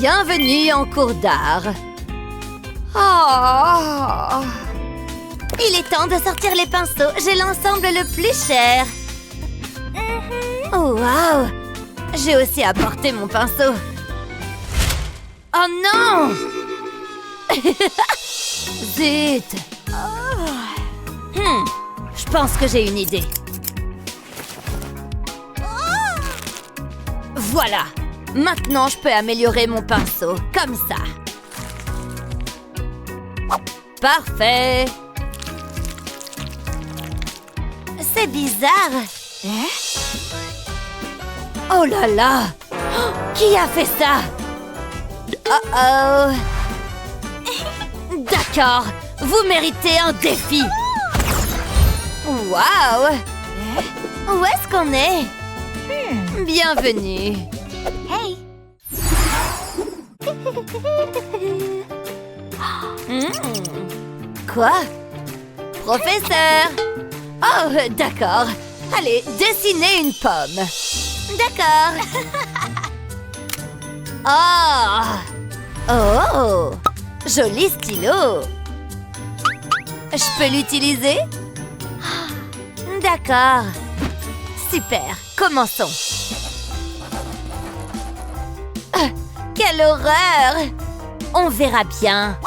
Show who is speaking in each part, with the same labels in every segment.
Speaker 1: Bienvenue en cours d'art. Oh. Il est temps de sortir les pinceaux. J'ai l'ensemble le plus cher. Oh, wow. J'ai aussi apporté mon pinceau. Oh non. Zut. Je pense que j'ai une idée. Voilà. Maintenant, je peux améliorer mon pinceau, comme ça. Parfait. C'est bizarre. Oh là là. Qui a fait ça? Oh. D'accord. Vous méritez un défi. Waouh. Où est-ce qu'on est? Bienvenue. Hey. Quoi? Professeur? Oh, d'accord. Allez, dessinez une pomme. D'accord. Oh, joli stylo. Je peux l'utiliser? D'accord. Super, commençons. Quelle horreur! On verra bien.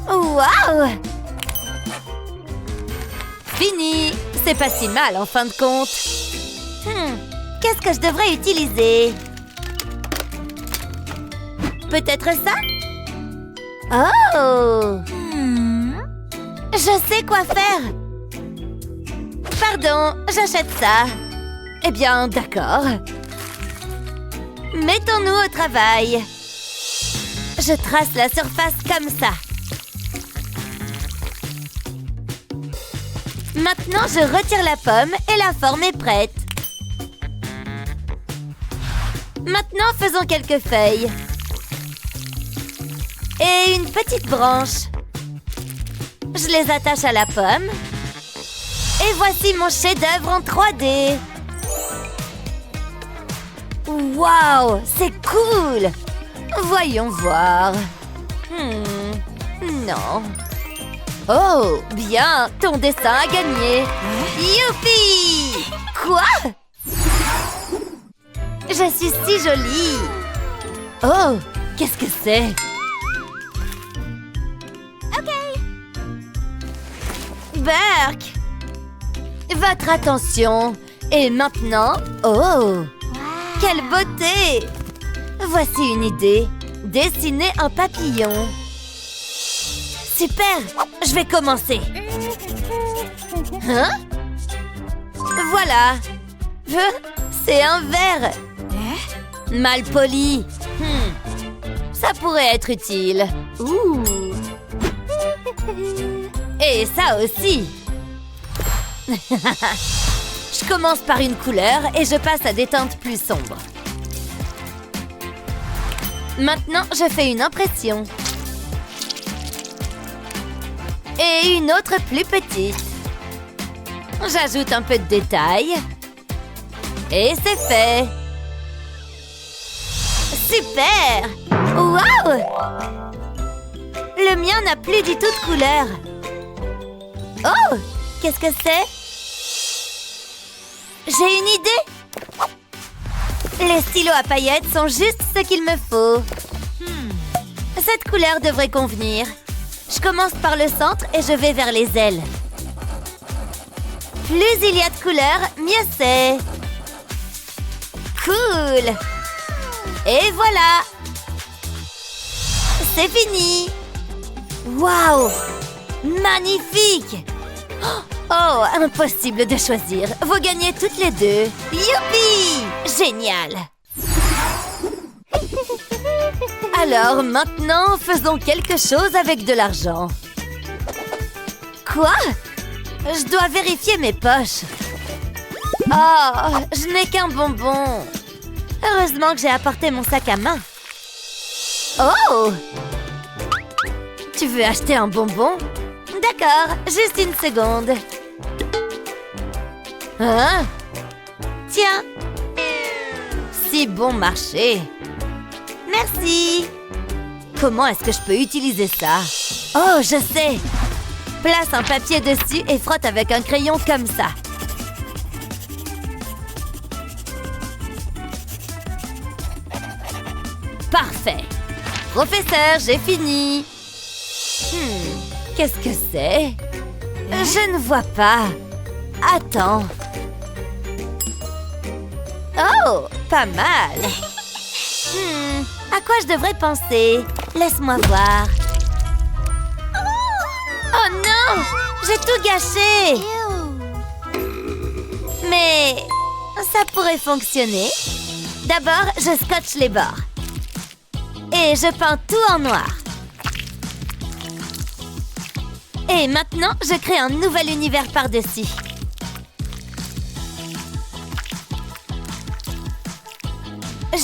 Speaker 1: Waouh! Fini! C'est pas si mal en fin de compte. Qu'est-ce que je devrais utiliser? Peut-être ça? Oh! Je sais quoi faire! Pardon, j'achète ça. Eh bien, d'accord. Mettons-nous au travail. Je trace la surface comme ça. Maintenant, je retire la pomme et la forme est prête. Maintenant, faisons quelques feuilles. Et une petite branche. Je les attache à la pomme. Et voici mon chef-d'œuvre en 3D. Waouh, c'est cool! Voyons voir. Non. Oh, bien, ton dessin a gagné. Youpi! Quoi? Je suis si jolie. Oh, qu'est-ce que c'est? Ok. Burke! Votre attention. Et maintenant, oh! Quelle beauté! Voici une idée. Dessiner un papillon. Super! Je vais commencer. Hein? Voilà. C'est un verre. Mal poli. Ça pourrait être utile. Et ça aussi. Je commence par une couleur et je passe à des teintes plus sombres. Maintenant, je fais une impression. Et une autre plus petite. J'ajoute un peu de détails. Et c'est fait. Super! Waouh! Le mien n'a plus du tout de couleur. Oh! Qu'est-ce que c'est? J'ai une idée! Les stylos à paillettes sont juste ce qu'il me faut. Cette couleur devrait convenir. Je commence par le centre et je vais vers les ailes. Plus il y a de couleurs, mieux c'est. Cool! Et voilà! C'est fini! Waouh! Magnifique! Oh, impossible de choisir. Vous gagnez toutes les deux. Youpi! Génial! Alors, maintenant, faisons quelque chose avec de l'argent. Quoi? Je dois vérifier mes poches. Oh, je n'ai qu'un bonbon. Heureusement que j'ai apporté mon sac à main. Oh! Tu veux acheter un bonbon? D'accord, juste une seconde. Hein? Tiens. si bon marché. Merci. Comment est-ce que je peux utiliser ça? Oh, je sais. Place un papier dessus et frotte avec un crayon comme ça. Parfait. Professeur, j'ai fini. Qu'est-ce que c'est? Je ne vois pas. Attends. Oh, pas mal. À quoi je devrais penser? Laisse-moi voir. Oh non! J'ai tout gâché! Mais ça pourrait fonctionner. D'abord, je scotche les bords. Et je peins tout en noir. Et maintenant, je crée un nouvel univers par-dessus.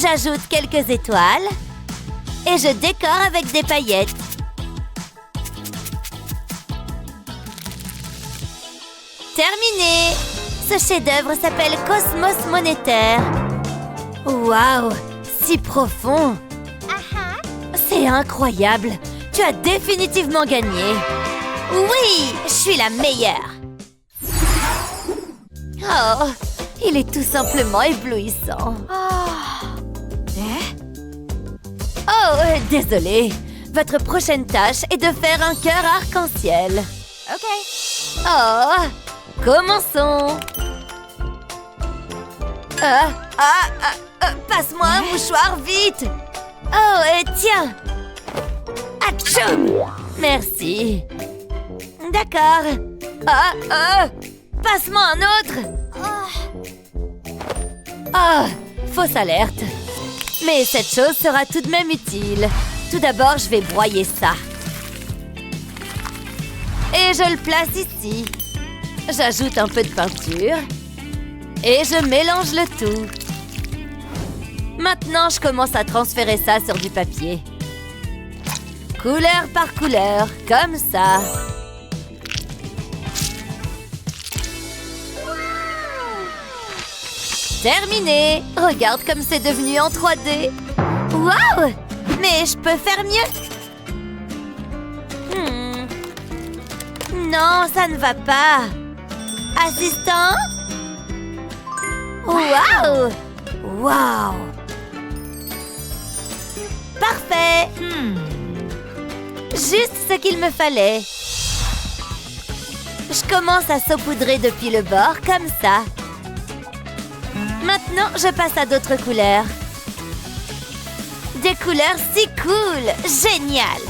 Speaker 1: J'ajoute quelques étoiles. Et je décore avec des paillettes. Terminé! Ce chef-d'œuvre s'appelle Cosmos Monétaire. Waouh! Si profond! C'est incroyable! Tu as définitivement gagné! Oui! Je suis la meilleure! Oh! Il est tout simplement éblouissant! Oh! Désolée! Votre prochaine tâche est de faire un cœur arc-en-ciel. OK. Oh! Commençons! Passe-moi un mouchoir, vite! Oh, tiens! Atchoum! Merci. D'accord. Passe-moi un autre! Fausse alerte. Mais cette chose sera tout de même utile. Tout d'abord, je vais broyer ça. Et je le place ici. J'ajoute un peu de peinture. Et je mélange le tout. Maintenant, je commence à transférer ça sur du papier. Couleur par couleur, comme ça. Terminé! Regarde comme c'est devenu en 3D. Waouh! Mais je peux faire mieux. Non, ça ne va pas. Assistant? Waouh! Waouh! Parfait! Juste ce qu'il me fallait. Je commence à saupoudrer depuis le bord, comme ça. Maintenant, je passe à d'autres couleurs. Des couleurs si cool! Génial!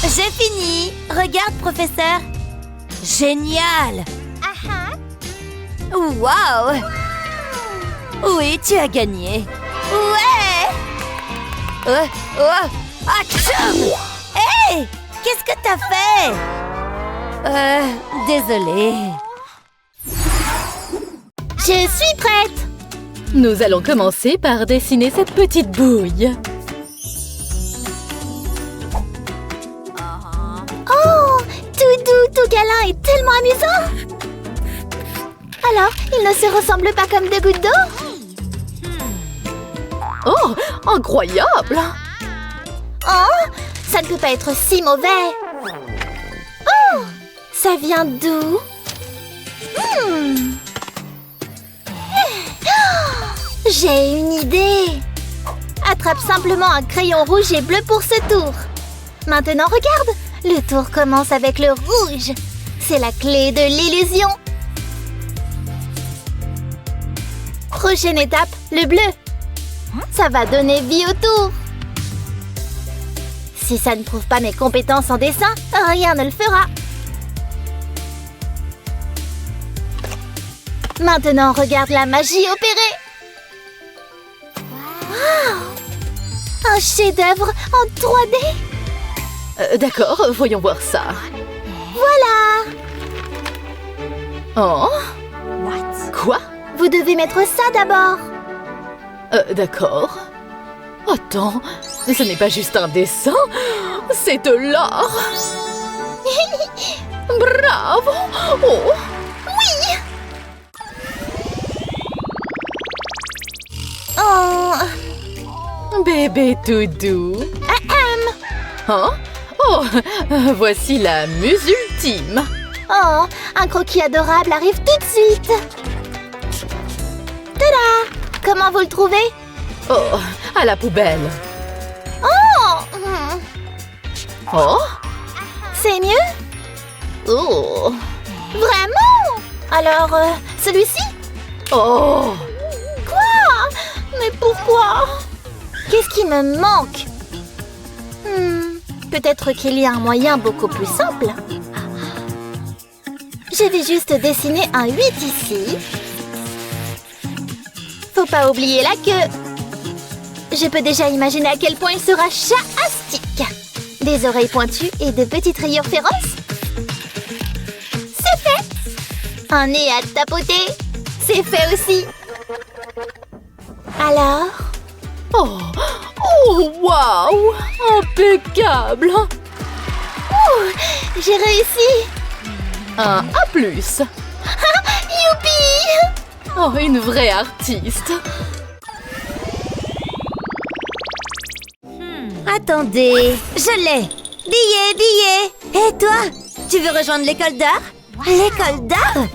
Speaker 1: J'ai fini! Regarde, professeur! Génial! Wow! Oui, tu as gagné! Ouais! Atchoum! Hey! Qu'est-ce que t'as fait? Désolée.
Speaker 2: Je suis prête!
Speaker 3: Nous allons commencer par dessiner cette petite bouille.
Speaker 2: Oh! Tout doux, tout câlin et tellement amusant! Alors, ils ne se ressemblent pas comme deux gouttes d'eau?
Speaker 3: Oh! Incroyable!
Speaker 2: Oh! Ça ne peut pas être si mauvais! Oh! Ça vient d'où? J'ai une idée! Attrape simplement un crayon rouge et bleu pour ce tour. Maintenant, regarde! Le tour commence avec le rouge. C'est la clé de l'illusion. Prochaine étape, le bleu. Ça va donner vie au tour. Si ça ne prouve pas mes compétences en dessin, rien ne le fera. Maintenant, regarde la magie opérée. Wow! Un chef-d'œuvre en 3D.
Speaker 3: D'accord, voyons voir ça.
Speaker 2: Voilà!
Speaker 3: Oh? Quoi?
Speaker 2: Vous devez mettre ça d'abord.
Speaker 3: D'accord. Attends, ce n'est pas juste un dessin, c'est de l'art. Bravo! Oh!
Speaker 2: Oui!
Speaker 3: Bébé tout doux. Oh, oh, voici la muse ultime.
Speaker 2: Oh, un croquis adorable arrive tout de suite. Tada! Comment vous le trouvez?
Speaker 3: Oh, à la poubelle.
Speaker 2: Oh!
Speaker 3: Oh,
Speaker 2: C'est mieux?
Speaker 3: oh,
Speaker 2: Vraiment? Alors, celui-ci?
Speaker 3: oh.
Speaker 2: Quoi? Mais pourquoi? Qu'est-ce qui me manque? Peut-être qu'il y a un moyen beaucoup plus simple. Je vais juste dessiner un 8 ici. Faut pas oublier la queue. Je peux déjà imaginer à quel point il sera chahastique. Des oreilles pointues et de petites rayures féroces. C'est fait. Un nez à tapoter. C'est fait aussi. Alors?
Speaker 3: Oh, oh, waouh! Impeccable!
Speaker 2: Ouh, j'ai réussi.
Speaker 3: Un A+.
Speaker 2: Youpi!
Speaker 3: Oh, une vraie artiste.
Speaker 1: Attendez, je l'ai. Billet. Et toi? Tu veux rejoindre l'école d'art? L'école d'art?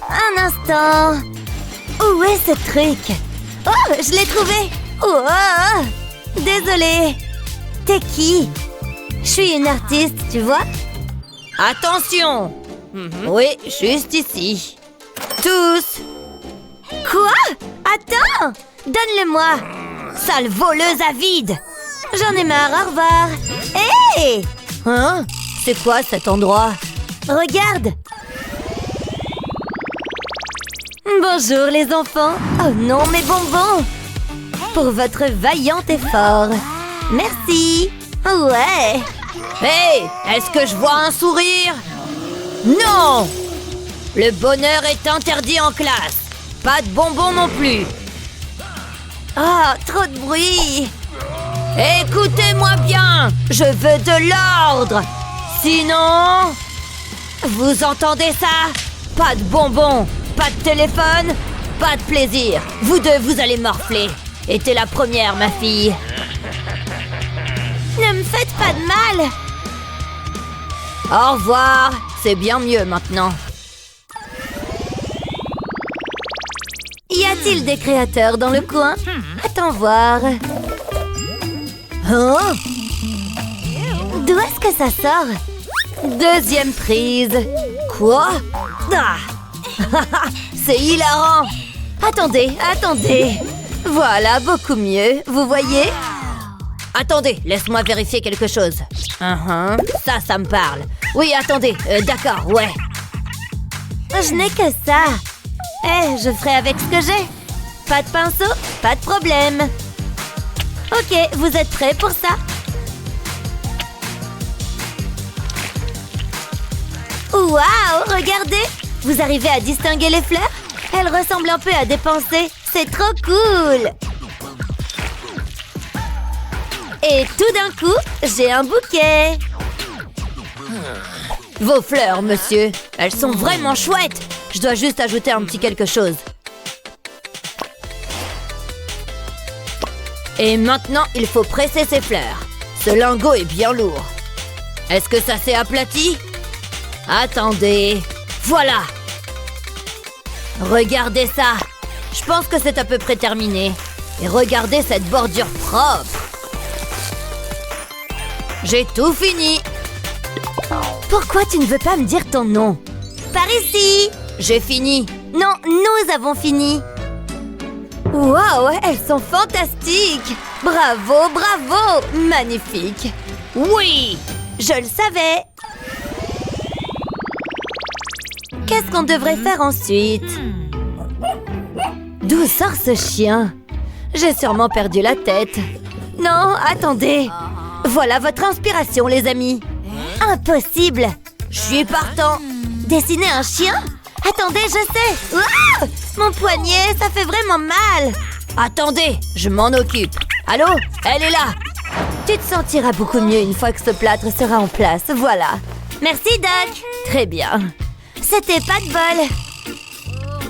Speaker 1: Un instant. Où est ce truc? Oh, je l'ai trouvé. Oh, désolée. T'es qui? Je suis une artiste, tu vois? Attention. Oui, juste ici. Tous. Quoi? Attends. Donne-le-moi. Sale voleuse avide. J'en ai marre, au revoir. Hé! Hein? C'est quoi cet endroit? Regarde. Bonjour les enfants. Oh non, mes bonbons. Pour votre vaillant effort. Merci. Ouais. Hé! Est-ce que je vois un sourire? Non! Le bonheur est interdit en classe. Pas de bonbons non plus. Ah, trop de bruit. Écoutez-moi bien, je veux de l'ordre. Sinon... Vous entendez ça? Pas de bonbons, pas de téléphone, pas de plaisir. Vous deux, vous allez morfler. Et t'es la première, ma fille. Ne me faites pas de mal. Au revoir, c'est bien mieux maintenant. Y a-t-il des créateurs dans le coin? Attends voir. Oh! D'où est-ce que ça sort? Deuxième prise. Quoi? Ah! C'est hilarant. Attendez. Voilà, beaucoup mieux. Vous voyez? Attendez, laisse-moi vérifier quelque chose. Ça me parle. Oui, attendez, d'accord, ouais. Je n'ai que ça. Je ferai avec ce que j'ai. Pas de pinceau, pas de problème. Ok, vous êtes prêts pour ça? Waouh, regardez! Vous arrivez à distinguer les fleurs? Elles ressemblent un peu à des pensées. C'est trop cool! Et tout d'un coup, j'ai un bouquet. Vos fleurs, monsieur. Elles sont vraiment chouettes. Je dois juste ajouter un petit quelque chose. Et maintenant, il faut presser ces fleurs. Ce lingot est bien lourd. Est-ce que ça s'est aplati? Attendez. Voilà. Regardez ça. Je pense que c'est à peu près terminé. Et regardez cette bordure propre. J'ai tout fini. Pourquoi tu ne veux pas me dire ton nom? Par ici. J'ai fini. Non, nous avons fini. Waouh, elles sont fantastiques. Bravo, magnifique. Oui, je le savais. Qu'est-ce qu'on devrait faire ensuite? D'où sort ce chien? J'ai sûrement perdu la tête. Non, attendez. Voilà votre inspiration, les amis. Impossible. Je suis partant. Dessiner un chien? Attendez, je sais. Ah! Mon poignet, ça fait vraiment mal. Attendez, je m'en occupe. Allô? Elle est là. Tu te sentiras beaucoup mieux une fois que ce plâtre sera en place. Voilà. Merci, Doc. Très bien. C'était pas de bol.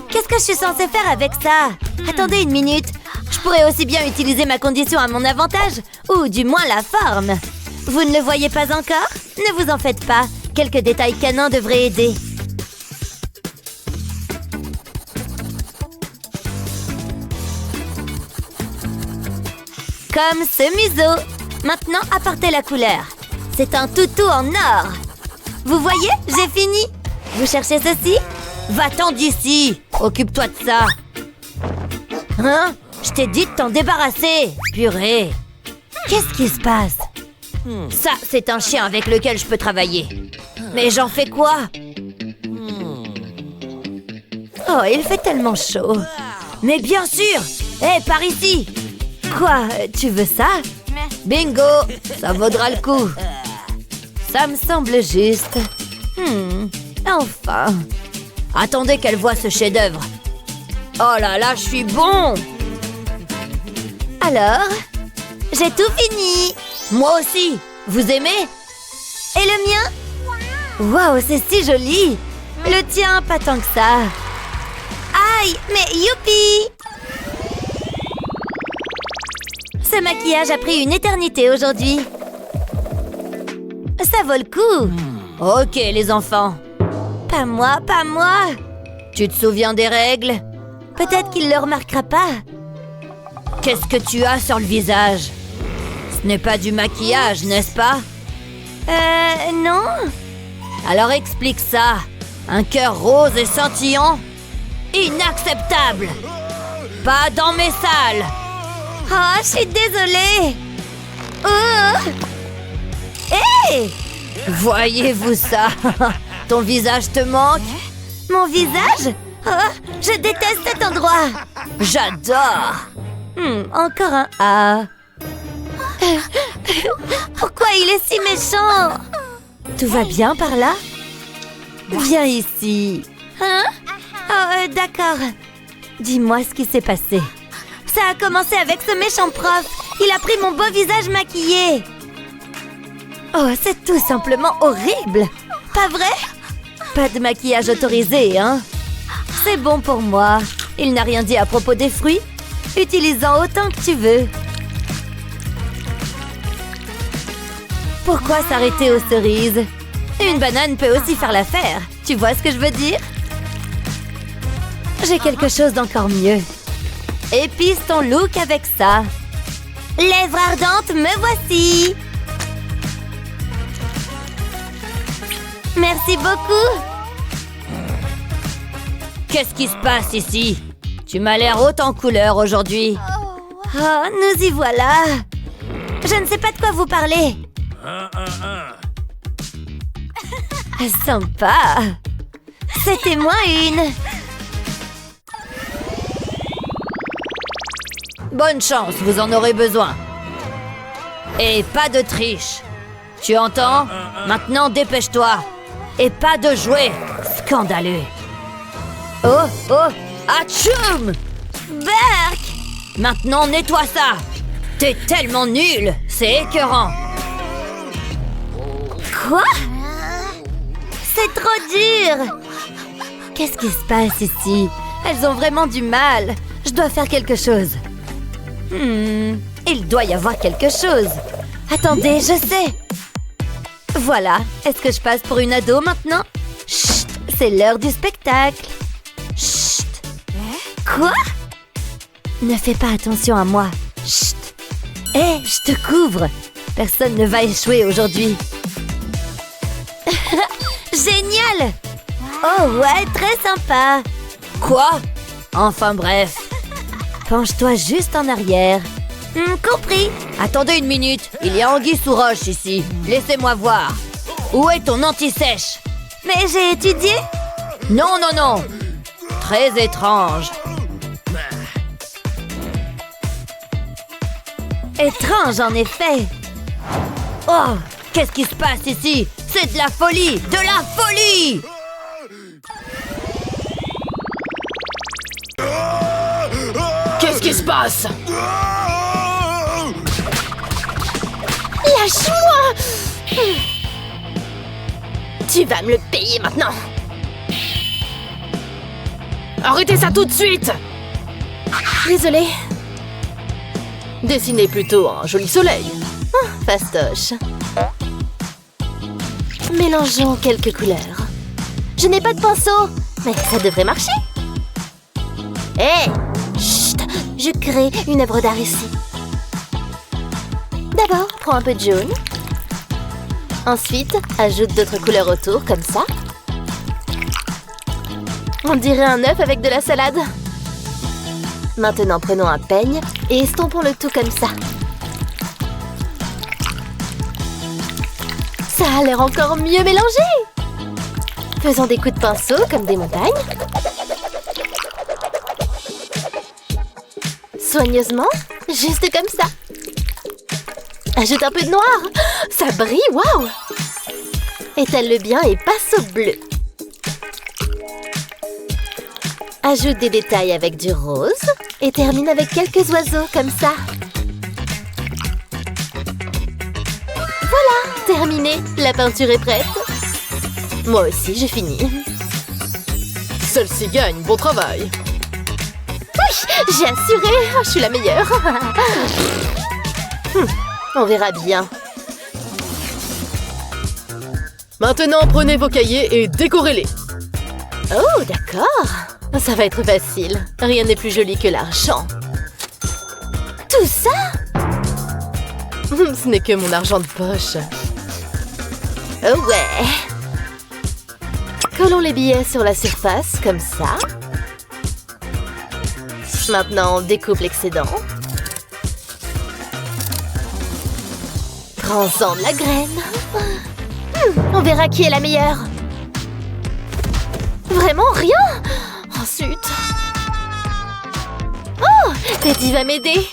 Speaker 1: Qu'est-ce que je suis censée faire avec ça? Attendez une minute. Je Je pourrais aussi bien utiliser ma condition à mon avantage, ou du moins la forme. Vous ne le voyez pas encore? Ne vous en faites pas, quelques détails canins devraient aider. Comme ce museau. Maintenant, apportez la couleur. C'est un toutou en or. Vous voyez, j'ai fini. Vous cherchez ceci? Va-t'en d'ici. Occupe-toi de ça. Hein? Je t'ai dit de t'en débarrasser. Purée. Qu'est-ce qui se passe? Ça, c'est un chien avec lequel je peux travailler. Mais j'en fais quoi? Oh, il fait tellement chaud. Mais bien sûr. Hé, par ici. Quoi? Tu veux ça? Bingo! Ça vaudra le coup. Ça me semble juste. Enfin. Attendez qu'elle voie ce chef-d'œuvre. Oh là là, je suis bon! Alors? J'ai tout fini. Moi aussi. Vous aimez? Et le mien? Waouh, c'est si joli. Le tien, pas tant que ça. Aïe, mais youpi! Ce maquillage a pris une éternité aujourd'hui. Ça vaut le coup. Ok, les enfants. Pas moi, pas moi. Tu te souviens des règles? Peut-être qu'il ne le remarquera pas. Qu'est-ce que tu as sur le visage? Ce n'est pas du maquillage, n'est-ce pas? Non. Alors explique ça. Un cœur rose et scintillant? Inacceptable. Pas dans mes salles. Oh, je suis désolée. Oh. Hé! Voyez-vous ça? Ton visage te manque? Mon visage? Oh, je déteste cet endroit. J'adore. Encore un A. Pourquoi il est si méchant? Tout va bien par là? Viens ici. Hein? Oh, d'accord. Dis-moi ce qui s'est passé. Ça a commencé avec ce méchant prof. Il a pris mon beau visage maquillé. Oh, c'est tout simplement horrible. Pas vrai? Pas de maquillage autorisé, hein? C'est bon pour moi. Il n'a rien dit à propos des fruits. Utilise-en autant que tu veux. Pourquoi s'arrêter aux cerises? Une banane peut aussi faire l'affaire. Tu vois ce que je veux dire? J'ai quelque chose d'encore mieux. Épice ton look avec ça. Lèvres ardentes, me voici. Merci beaucoup. Qu'est-ce qui se passe ici? Tu m'as l'air haute en couleur aujourd'hui. Oh, nous y voilà. Je ne sais pas de quoi vous parlez. Sympa. C'était moi une. Bonne chance, vous en aurez besoin. Et pas de triche. Tu entends? Maintenant, dépêche-toi. Et pas de jouets. Scandaleux. Oh, oh, atchoum! Berk! Maintenant, nettoie ça. T'es tellement nul. C'est écœurant. Quoi? C'est trop dur. Qu'est-ce qui se passe ici? Elles ont vraiment du mal. Je dois faire quelque chose. Il doit y avoir quelque chose. Attendez, je sais. Voilà. Est-ce que je passe pour une ado maintenant? Chut, c'est l'heure du spectacle. Chut. Quoi? Ne fais pas attention à moi. Chut. Hé, je te couvre. Personne ne va échouer aujourd'hui. Génial! Oh ouais, très sympa. Quoi? Enfin bref. Penche-toi juste en arrière. Compris. Attendez une minute. Il y a anguille sous roche ici. Laissez-moi voir. Où est ton anti-sèche? Mais j'ai étudié. Non, non, non. Très étrange. Étrange, en effet. Oh, qu'est-ce qui se passe ici? C'est de la folie! De la folie!
Speaker 3: Qu'est-ce qui se passe?
Speaker 2: Lâche-moi!
Speaker 3: Tu vas me le payer maintenant. Arrêtez ça tout de suite!
Speaker 2: Désolée.
Speaker 3: Dessinez plutôt un joli soleil.
Speaker 2: Fastoche. Mélangeons quelques couleurs. Je n'ai pas de pinceau, mais ça devrait marcher. Hé! Chut! Je crée une œuvre d'art ici. D'abord, prends un peu de jaune. Ensuite, ajoute d'autres couleurs autour, comme ça. On dirait un œuf avec de la salade. Maintenant, prenons un peigne et estompons le tout comme ça. Ça a l'air encore mieux mélangé. Faisons des coups de pinceau comme des montagnes. Soigneusement, juste comme ça. Ajoute un peu de noir. Ça brille, waouh! Étale-le bien et passe au bleu. Ajoute des détails avec du rose et termine avec quelques oiseaux comme ça. Voilà, terminé. La peinture est prête. Moi aussi, j'ai fini.
Speaker 3: Celle-ci gagne, bon travail.
Speaker 2: Oui, j'ai assuré. Je suis la meilleure. On verra bien.
Speaker 3: Maintenant, prenez vos cahiers et décorez-les.
Speaker 2: Oh, d'accord. Ça va être facile. Rien n'est plus joli que l'argent. Tout ça?
Speaker 3: Ce n'est que mon argent de poche.
Speaker 2: Oh ouais. Collons les billets sur la surface, comme ça. Maintenant, on découpe l'excédent. Prends-en de la graine. On verra qui est la meilleure. Vraiment rien? Oh, zut. Oh, Teddy va m'aider.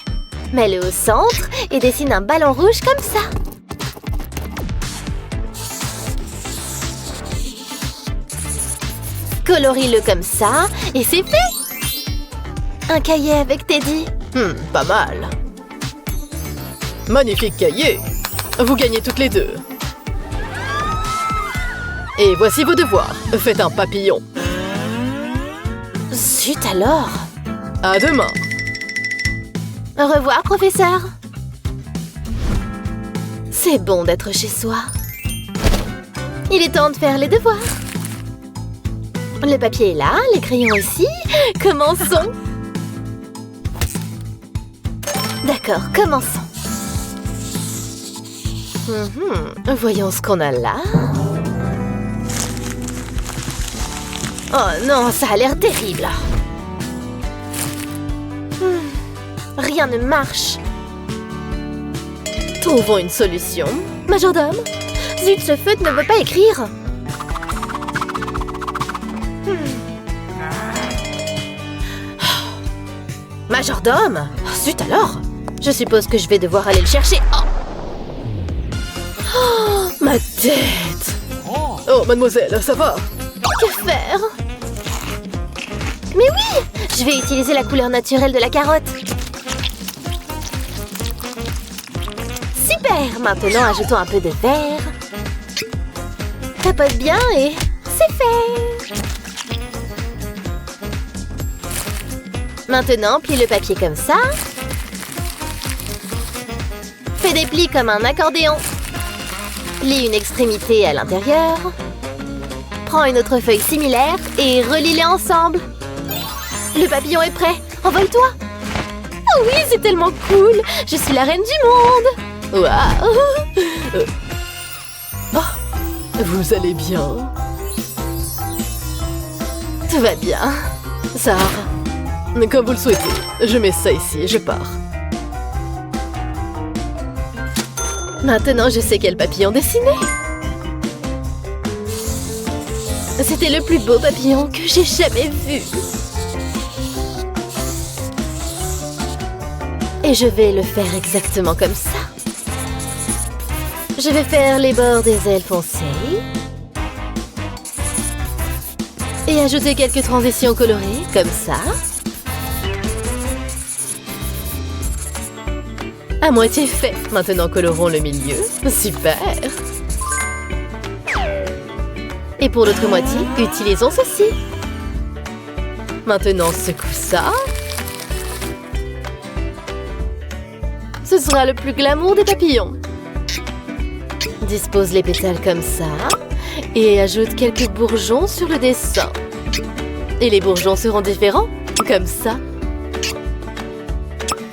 Speaker 2: Mets-le au centre et dessine un ballon rouge comme ça. Colorie-le comme ça et c'est fait. Un cahier avec Teddy.
Speaker 3: Pas mal. Magnifique cahier. Vous gagnez toutes les deux. Et voici vos devoirs. Faites un papillon.
Speaker 2: Zut alors.
Speaker 3: À demain.
Speaker 2: Au revoir, professeur. C'est bon d'être chez soi. Il est temps de faire les devoirs. Le papier est là, les crayons ici. Commençons. D'accord, commençons. Voyons ce qu'on a là. Oh non, ça a l'air terrible. Rien ne marche.
Speaker 3: Trouvons une solution.
Speaker 2: Majordome? Zut, ce feutre ne veut pas écrire. Majordome? Zut alors. Je suppose que je vais devoir aller le chercher. Oh, ma tête.
Speaker 3: Oh, mademoiselle, ça va?
Speaker 2: Que faire? Mais oui! Je vais utiliser la couleur naturelle de la carotte. Super! Maintenant, ajoutons un peu de vert. Tapote bien et c'est fait! Maintenant, plie le papier comme ça. Fais des plis comme un accordéon. Lie une extrémité à l'intérieur. Prends une autre feuille similaire et relie-les ensemble. Le papillon est prêt. Envole-toi. Oh oui, c'est tellement cool. Je suis la reine du monde. Waouh.
Speaker 3: Oh, vous allez bien?
Speaker 2: Tout va bien.
Speaker 3: Sarah, comme vous le souhaitez. Je mets ça ici et je pars.
Speaker 2: Maintenant, je sais quel papillon dessiner. C'était le plus beau papillon que j'ai jamais vu. Et je vais le faire exactement comme ça. Je vais faire les bords des ailes foncées. Et ajouter quelques transitions colorées, comme ça. À moitié fait. Maintenant, colorons le milieu. Super! Et pour l'autre moitié, utilisons ceci. Maintenant, secoue ça.
Speaker 3: Ce sera le plus glamour des papillons. Dispose les pétales comme ça et ajoute quelques bourgeons sur le dessin. Et les bourgeons seront différents, comme ça.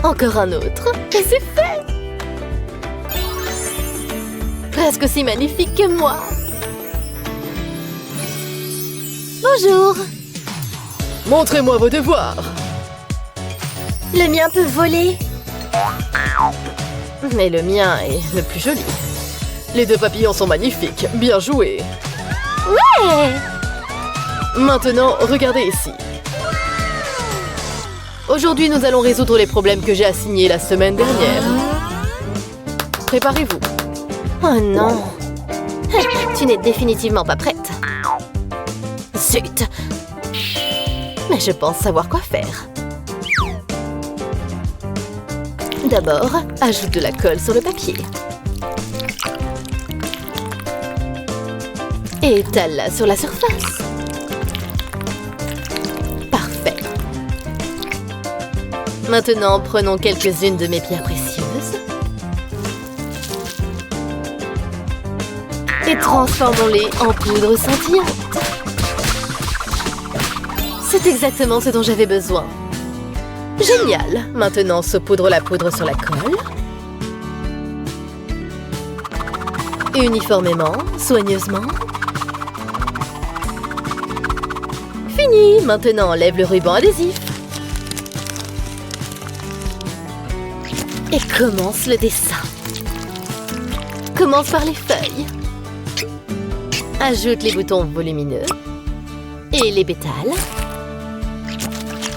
Speaker 3: Encore un autre, et c'est fait! Presque aussi magnifique que moi.
Speaker 2: Bonjour.
Speaker 3: Montrez-moi vos devoirs.
Speaker 2: Le mien peut voler.
Speaker 3: Mais le mien est le plus joli. Les deux papillons sont magnifiques, bien joué.
Speaker 2: Ouais.
Speaker 3: Maintenant, regardez ici. Aujourd'hui, nous allons résoudre les problèmes que j'ai assignés la semaine dernière. Préparez-vous.
Speaker 2: Oh non. Tu n'es définitivement pas prête.
Speaker 3: Zut! Mais je pense savoir quoi faire. D'abord, ajoute de la colle sur le papier. Et étale-la sur la surface. Parfait. Maintenant, prenons quelques-unes de mes pierres précieuses. Et transformons-les en poudre scintillante. C'est exactement ce dont j'avais besoin. Génial! Maintenant, saupoudre la poudre sur la colle. Uniformément, soigneusement. Fini! Maintenant, enlève le ruban adhésif. Et commence le dessin. Commence par les feuilles. Ajoute les boutons volumineux. Et les pétales.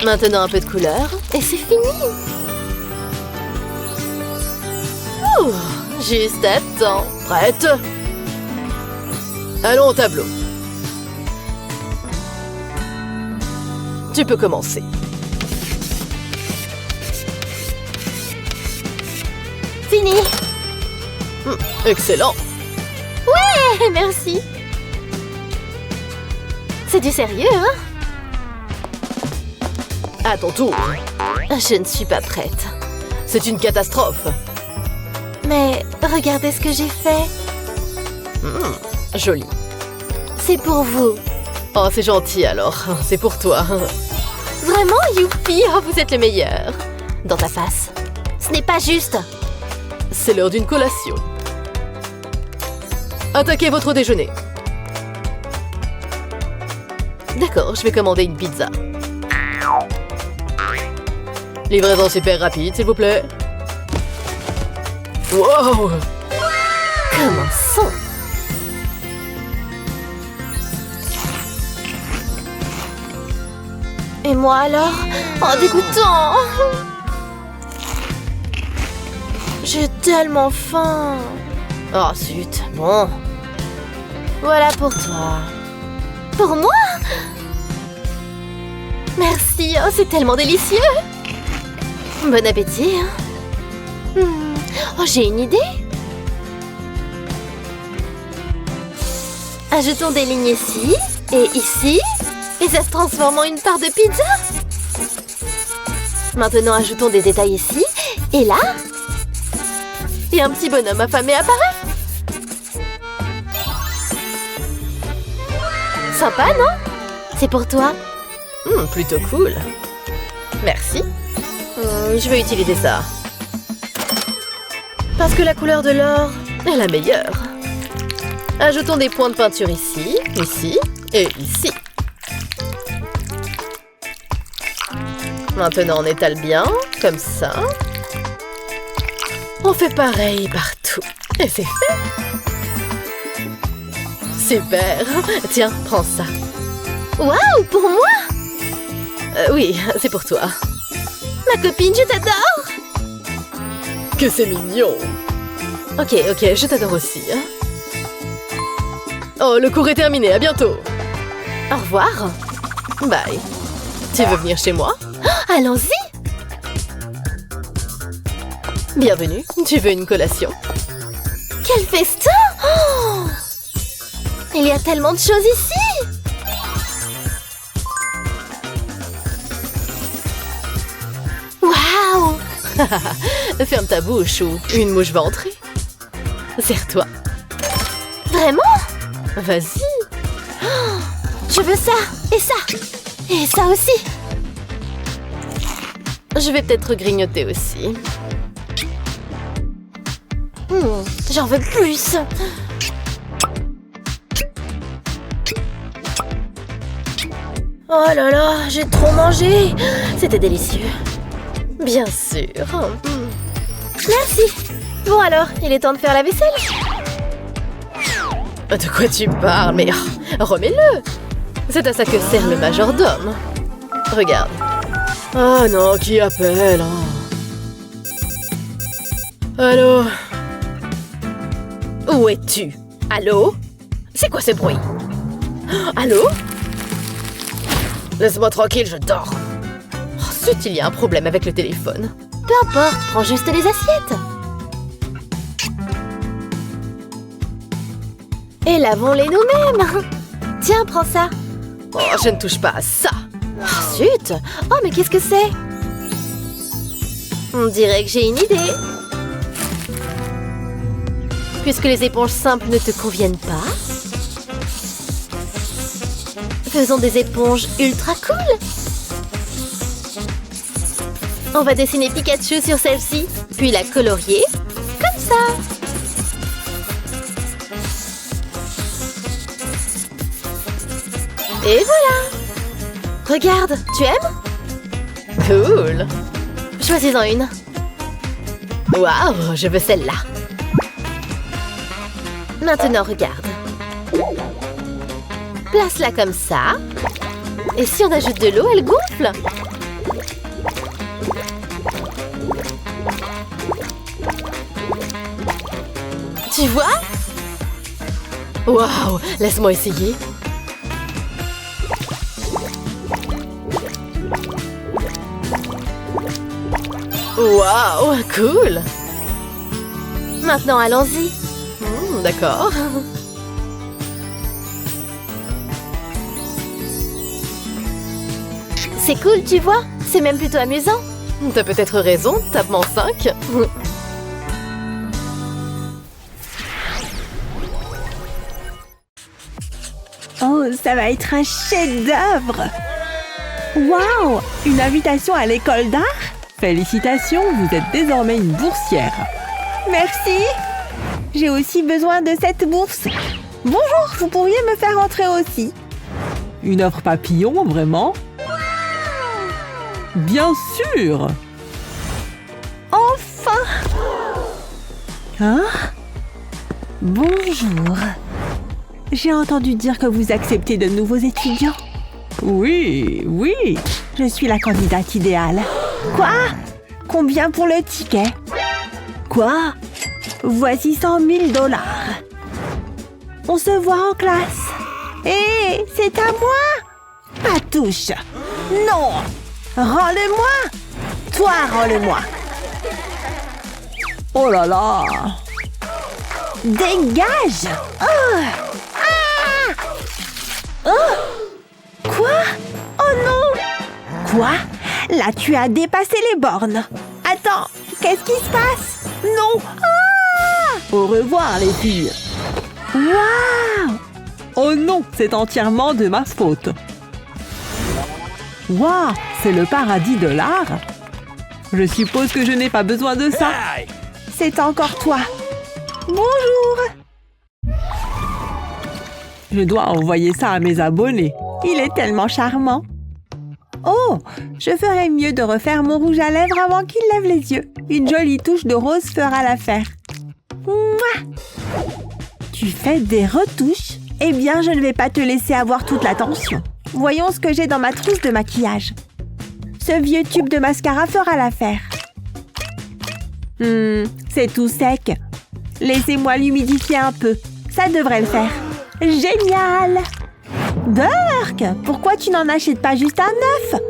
Speaker 3: Maintenant un peu de couleur, et c'est fini! Ouh, juste à temps. Prête? Allons au tableau. Tu peux commencer.
Speaker 2: Fini.
Speaker 3: Excellent!
Speaker 2: Ouais, merci. C'est du sérieux, hein?
Speaker 3: À ton tour. Je ne suis pas prête. C'est une catastrophe.
Speaker 2: Mais regardez ce que j'ai fait.
Speaker 3: Joli.
Speaker 2: C'est pour vous.
Speaker 3: Oh, c'est gentil alors. C'est pour toi.
Speaker 2: Vraiment, youpi.
Speaker 3: Oh, vous êtes le meilleur.
Speaker 2: Dans ta face. Ce n'est pas juste.
Speaker 3: C'est l'heure d'une collation. Attaquez votre déjeuner. D'accord, je vais commander une pizza. Livraison super rapide, s'il vous plaît. Wow!
Speaker 2: Commençons. Et moi alors? Oh, dégoûtant! J'ai tellement faim.
Speaker 3: Oh, zut. Bon.
Speaker 2: Voilà pour toi. Pour moi? Merci, oh, c'est tellement délicieux.
Speaker 3: Bon appétit.
Speaker 2: Oh, j'ai une idée. Ajoutons des lignes ici et ici. Et ça se transforme en une part de pizza. Maintenant, ajoutons des détails ici et là. Et un petit bonhomme affamé apparaît. Sympa, non? C'est pour toi.
Speaker 3: Plutôt cool. Merci. Je vais utiliser ça. Parce que la couleur de l'or est la meilleure. Ajoutons des points de peinture ici, ici et ici. Maintenant, on étale bien, comme ça. On fait pareil partout. Et c'est fait. Super. Tiens, prends ça.
Speaker 2: Waouh, pour moi?
Speaker 3: Oui, c'est pour toi.
Speaker 2: Ma copine, je t'adore.
Speaker 3: Que c'est mignon. Ok, je t'adore aussi. Oh, le cours est terminé, à bientôt.
Speaker 2: Au revoir.
Speaker 3: Bye. Tu veux venir chez moi?
Speaker 2: Allons-y.
Speaker 3: Bienvenue, tu veux une collation?
Speaker 2: Quel festin! Oh, il y a tellement de choses ici. Waouh!
Speaker 3: Ferme ta bouche ou une mouche va entrer. Serre-toi.
Speaker 2: Vraiment?
Speaker 3: Vas-y.
Speaker 2: Je veux ça, et ça, et ça aussi.
Speaker 3: Je vais peut-être grignoter aussi.
Speaker 2: J'en veux plus. Oh là là, j'ai trop mangé. C'était délicieux.
Speaker 3: Bien sûr.
Speaker 2: Merci. Bon alors, il est temps de faire la vaisselle.
Speaker 3: De quoi tu parles? Mais remets-le. C'est à ça que sert le majordome. Regarde. Oh non, qui appelle? Allô? Où es-tu? Allô? C'est quoi ces bruits? Allô? Laisse-moi tranquille, je dors. Oh, zut, il y a un problème avec le téléphone.
Speaker 2: Peu importe, prends juste les assiettes. Et lavons-les nous-mêmes. Tiens, prends ça.
Speaker 3: Oh, je ne touche pas à ça.
Speaker 2: Oh, zut. Oh, mais qu'est-ce que c'est? On dirait que j'ai une idée.
Speaker 3: Puisque les éponges simples ne te conviennent pas,
Speaker 2: faisons des éponges ultra cool.
Speaker 3: On va dessiner Pikachu sur celle-ci, puis la colorier comme ça. Et voilà.
Speaker 2: Regarde, tu aimes?
Speaker 3: Cool.
Speaker 2: Choisis-en une.
Speaker 3: Waouh, je veux celle-là.
Speaker 2: Maintenant, regarde.
Speaker 3: Place-la comme ça. Et si on ajoute de l'eau, elle gonfle. Tu vois? Waouh, laisse-moi essayer. Waouh, cool.
Speaker 2: Maintenant, allons-y.
Speaker 3: D'accord.
Speaker 2: C'est cool, tu vois? C'est même plutôt amusant.
Speaker 3: T'as peut-être raison, tape-moi en 5.
Speaker 4: Oh, ça va être un chef-d'œuvre! Waouh! Une invitation à l'école d'art? Félicitations, vous êtes désormais une boursière. Merci! J'ai aussi besoin de cette bourse. Bonjour, vous pourriez me faire entrer aussi. Une offre papillon, vraiment? Bien sûr! Enfin! Hein? Bonjour. J'ai entendu dire que vous acceptez de nouveaux étudiants. Oui, oui, je suis la candidate idéale. Quoi? Combien pour le ticket? Quoi? Voici 100 000 $. On se voit en classe. Hé, c'est à moi? Pas touche. Non! Rends-le-moi! Toi, rends-le-moi! Oh là là! Dégage! Oh! Ah! Oh! Quoi? Oh non! Quoi? Là, tu as dépassé les bornes. Attends, qu'est-ce qui se passe? Non! Ah! Au revoir, les filles. Waouh! Oh non, c'est entièrement de ma faute. Waouh, c'est le paradis de l'art. Je suppose que je n'ai pas besoin de ça. C'est encore toi. Bonjour. Je dois envoyer ça à mes abonnés. Il est tellement charmant. Oh, je ferais mieux de refaire mon rouge à lèvres avant qu'il lève les yeux. Une jolie touche de rose fera l'affaire. Mouah! Tu fais des retouches? Eh bien, je ne vais pas te laisser avoir toute l'attention. Voyons ce que j'ai dans ma trousse de maquillage. Ce vieux tube de mascara fera l'affaire. C'est tout sec. Laissez-moi l'humidifier un peu. Ça devrait le faire. Génial! Burk, pourquoi tu n'en achètes pas juste un neuf?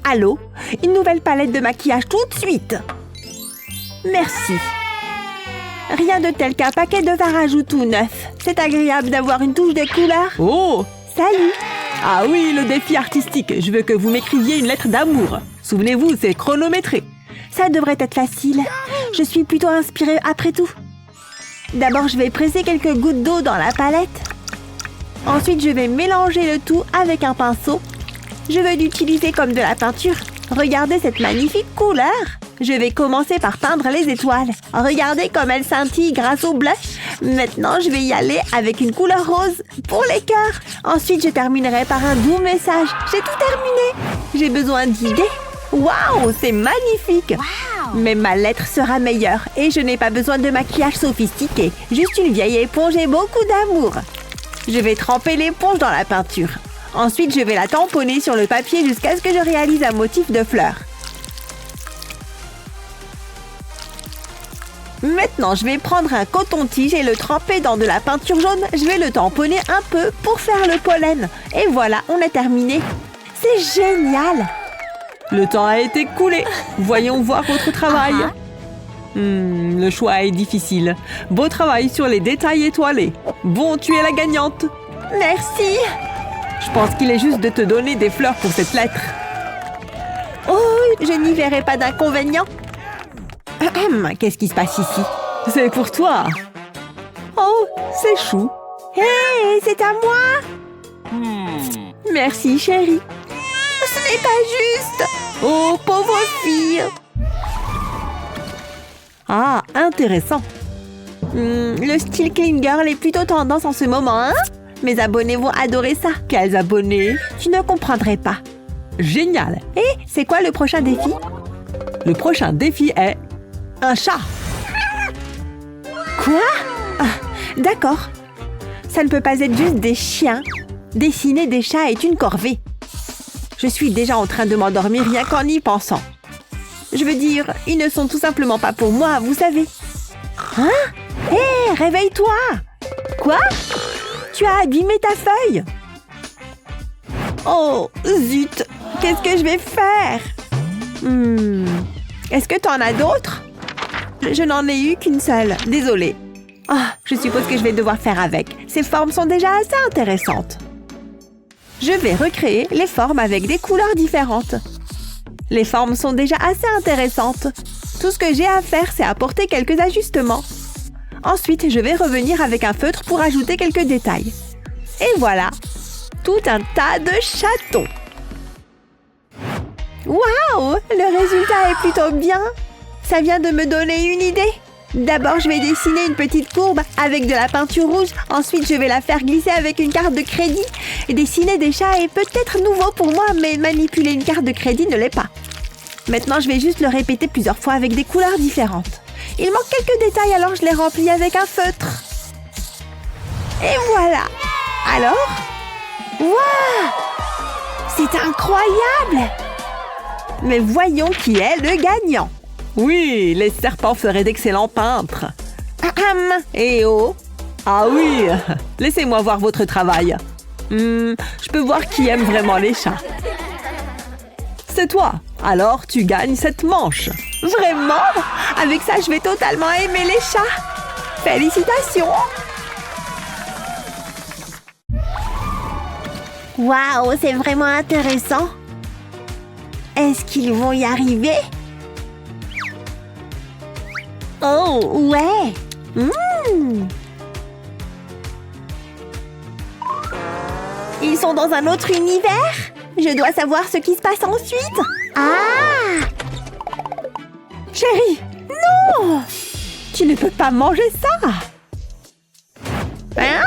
Speaker 4: Allô? Une nouvelle palette de maquillage tout de suite. Merci. Rien de tel qu'un paquet de fard à joues tout neuf. C'est agréable d'avoir une touche de couleur. Oh! Salut! Ah oui, le défi artistique. Je veux que vous m'écriviez une lettre d'amour. Souvenez-vous, c'est chronométré. Ça devrait être facile. Je suis plutôt inspirée après tout. D'abord, je vais presser quelques gouttes d'eau dans la palette. Ensuite, je vais mélanger le tout avec un pinceau. Je vais l'utiliser comme de la peinture. Regardez cette magnifique couleur. Je vais commencer par peindre les étoiles. Regardez comme elles scintillent grâce au blush. Maintenant, je vais y aller avec une couleur rose pour les cœurs. Ensuite, je terminerai par un doux message. J'ai tout terminé. J'ai besoin d'idées. Waouh, c'est magnifique. Mais ma lettre sera meilleure et je n'ai pas besoin de maquillage sophistiqué. Juste une vieille éponge et beaucoup d'amour. Je vais tremper l'éponge dans la peinture. Ensuite, je vais la tamponner sur le papier jusqu'à ce que je réalise un motif de fleurs. Maintenant, je vais prendre un coton-tige et le tremper dans de la peinture jaune. Je vais le tamponner un peu pour faire le pollen. Et voilà, on a terminé. C'est génial! Le temps a été écoulé. Voyons voir votre travail. Le choix est difficile. Beau travail sur les détails étoilés. Bon, tu es la gagnante. Merci. Je pense qu'il est juste de te donner des fleurs pour cette lettre. Oh, je n'y verrai pas d'inconvénient. Qu'est-ce qui se passe ici? C'est pour toi. Oh, c'est chou. Hé, c'est à moi. Merci, chérie. Ce n'est pas juste. Oh, pauvre fille. Ah, intéressant. Le style clean girl est plutôt tendance en ce moment, hein? Mes abonnés vont adorer ça. Quels abonnés? Tu ne comprendrais pas. Génial. Et c'est quoi le prochain défi? Le prochain défi est un chat. Quoi? Ah, d'accord. Ça ne peut pas être juste des chiens. Dessiner des chats est une corvée. Je suis déjà en train de m'endormir rien qu'en y pensant. Je veux dire, ils ne sont tout simplement pas pour moi, vous savez. Hein? Hé, réveille-toi! Quoi? Tu as abîmé ta feuille? Oh, zut! Qu'est-ce que je vais faire? Est-ce que tu en as d'autres? Je n'en ai eu qu'une seule, désolée. Ah, je suppose que je vais devoir faire avec. Ces formes sont déjà assez intéressantes. Je vais recréer les formes avec des couleurs différentes. Les formes sont déjà assez intéressantes. Tout ce que j'ai à faire, c'est apporter quelques ajustements. Ensuite, je vais revenir avec un feutre pour ajouter quelques détails. Et voilà, tout un tas de chatons. Waouh, le résultat est plutôt bien. Ça vient de me donner une idée. D'abord, je vais dessiner une petite courbe avec de la peinture rouge. Ensuite, je vais la faire glisser avec une carte de crédit. Dessiner des chats est peut-être nouveau pour moi, mais manipuler une carte de crédit ne l'est pas. Maintenant, je vais juste le répéter plusieurs fois avec des couleurs différentes. Il manque quelques détails, alors je les remplis avec un feutre. Et voilà. Alors? Waouh! C'est incroyable! Mais voyons qui est le gagnant. Oui, les serpents feraient d'excellents peintres. Eh oh! Ah oui! Laissez-moi voir votre travail. Je peux voir qui aime vraiment les chats. C'est toi. Alors, tu gagnes cette manche. Vraiment? Avec ça, je vais totalement aimer les chats. Félicitations! Waouh, c'est vraiment intéressant. Est-ce qu'ils vont y arriver? Oh, ouais! Ils sont dans un autre univers? Je dois savoir ce qui se passe ensuite. Ah! Chérie, non! Tu ne peux pas manger ça! Hein?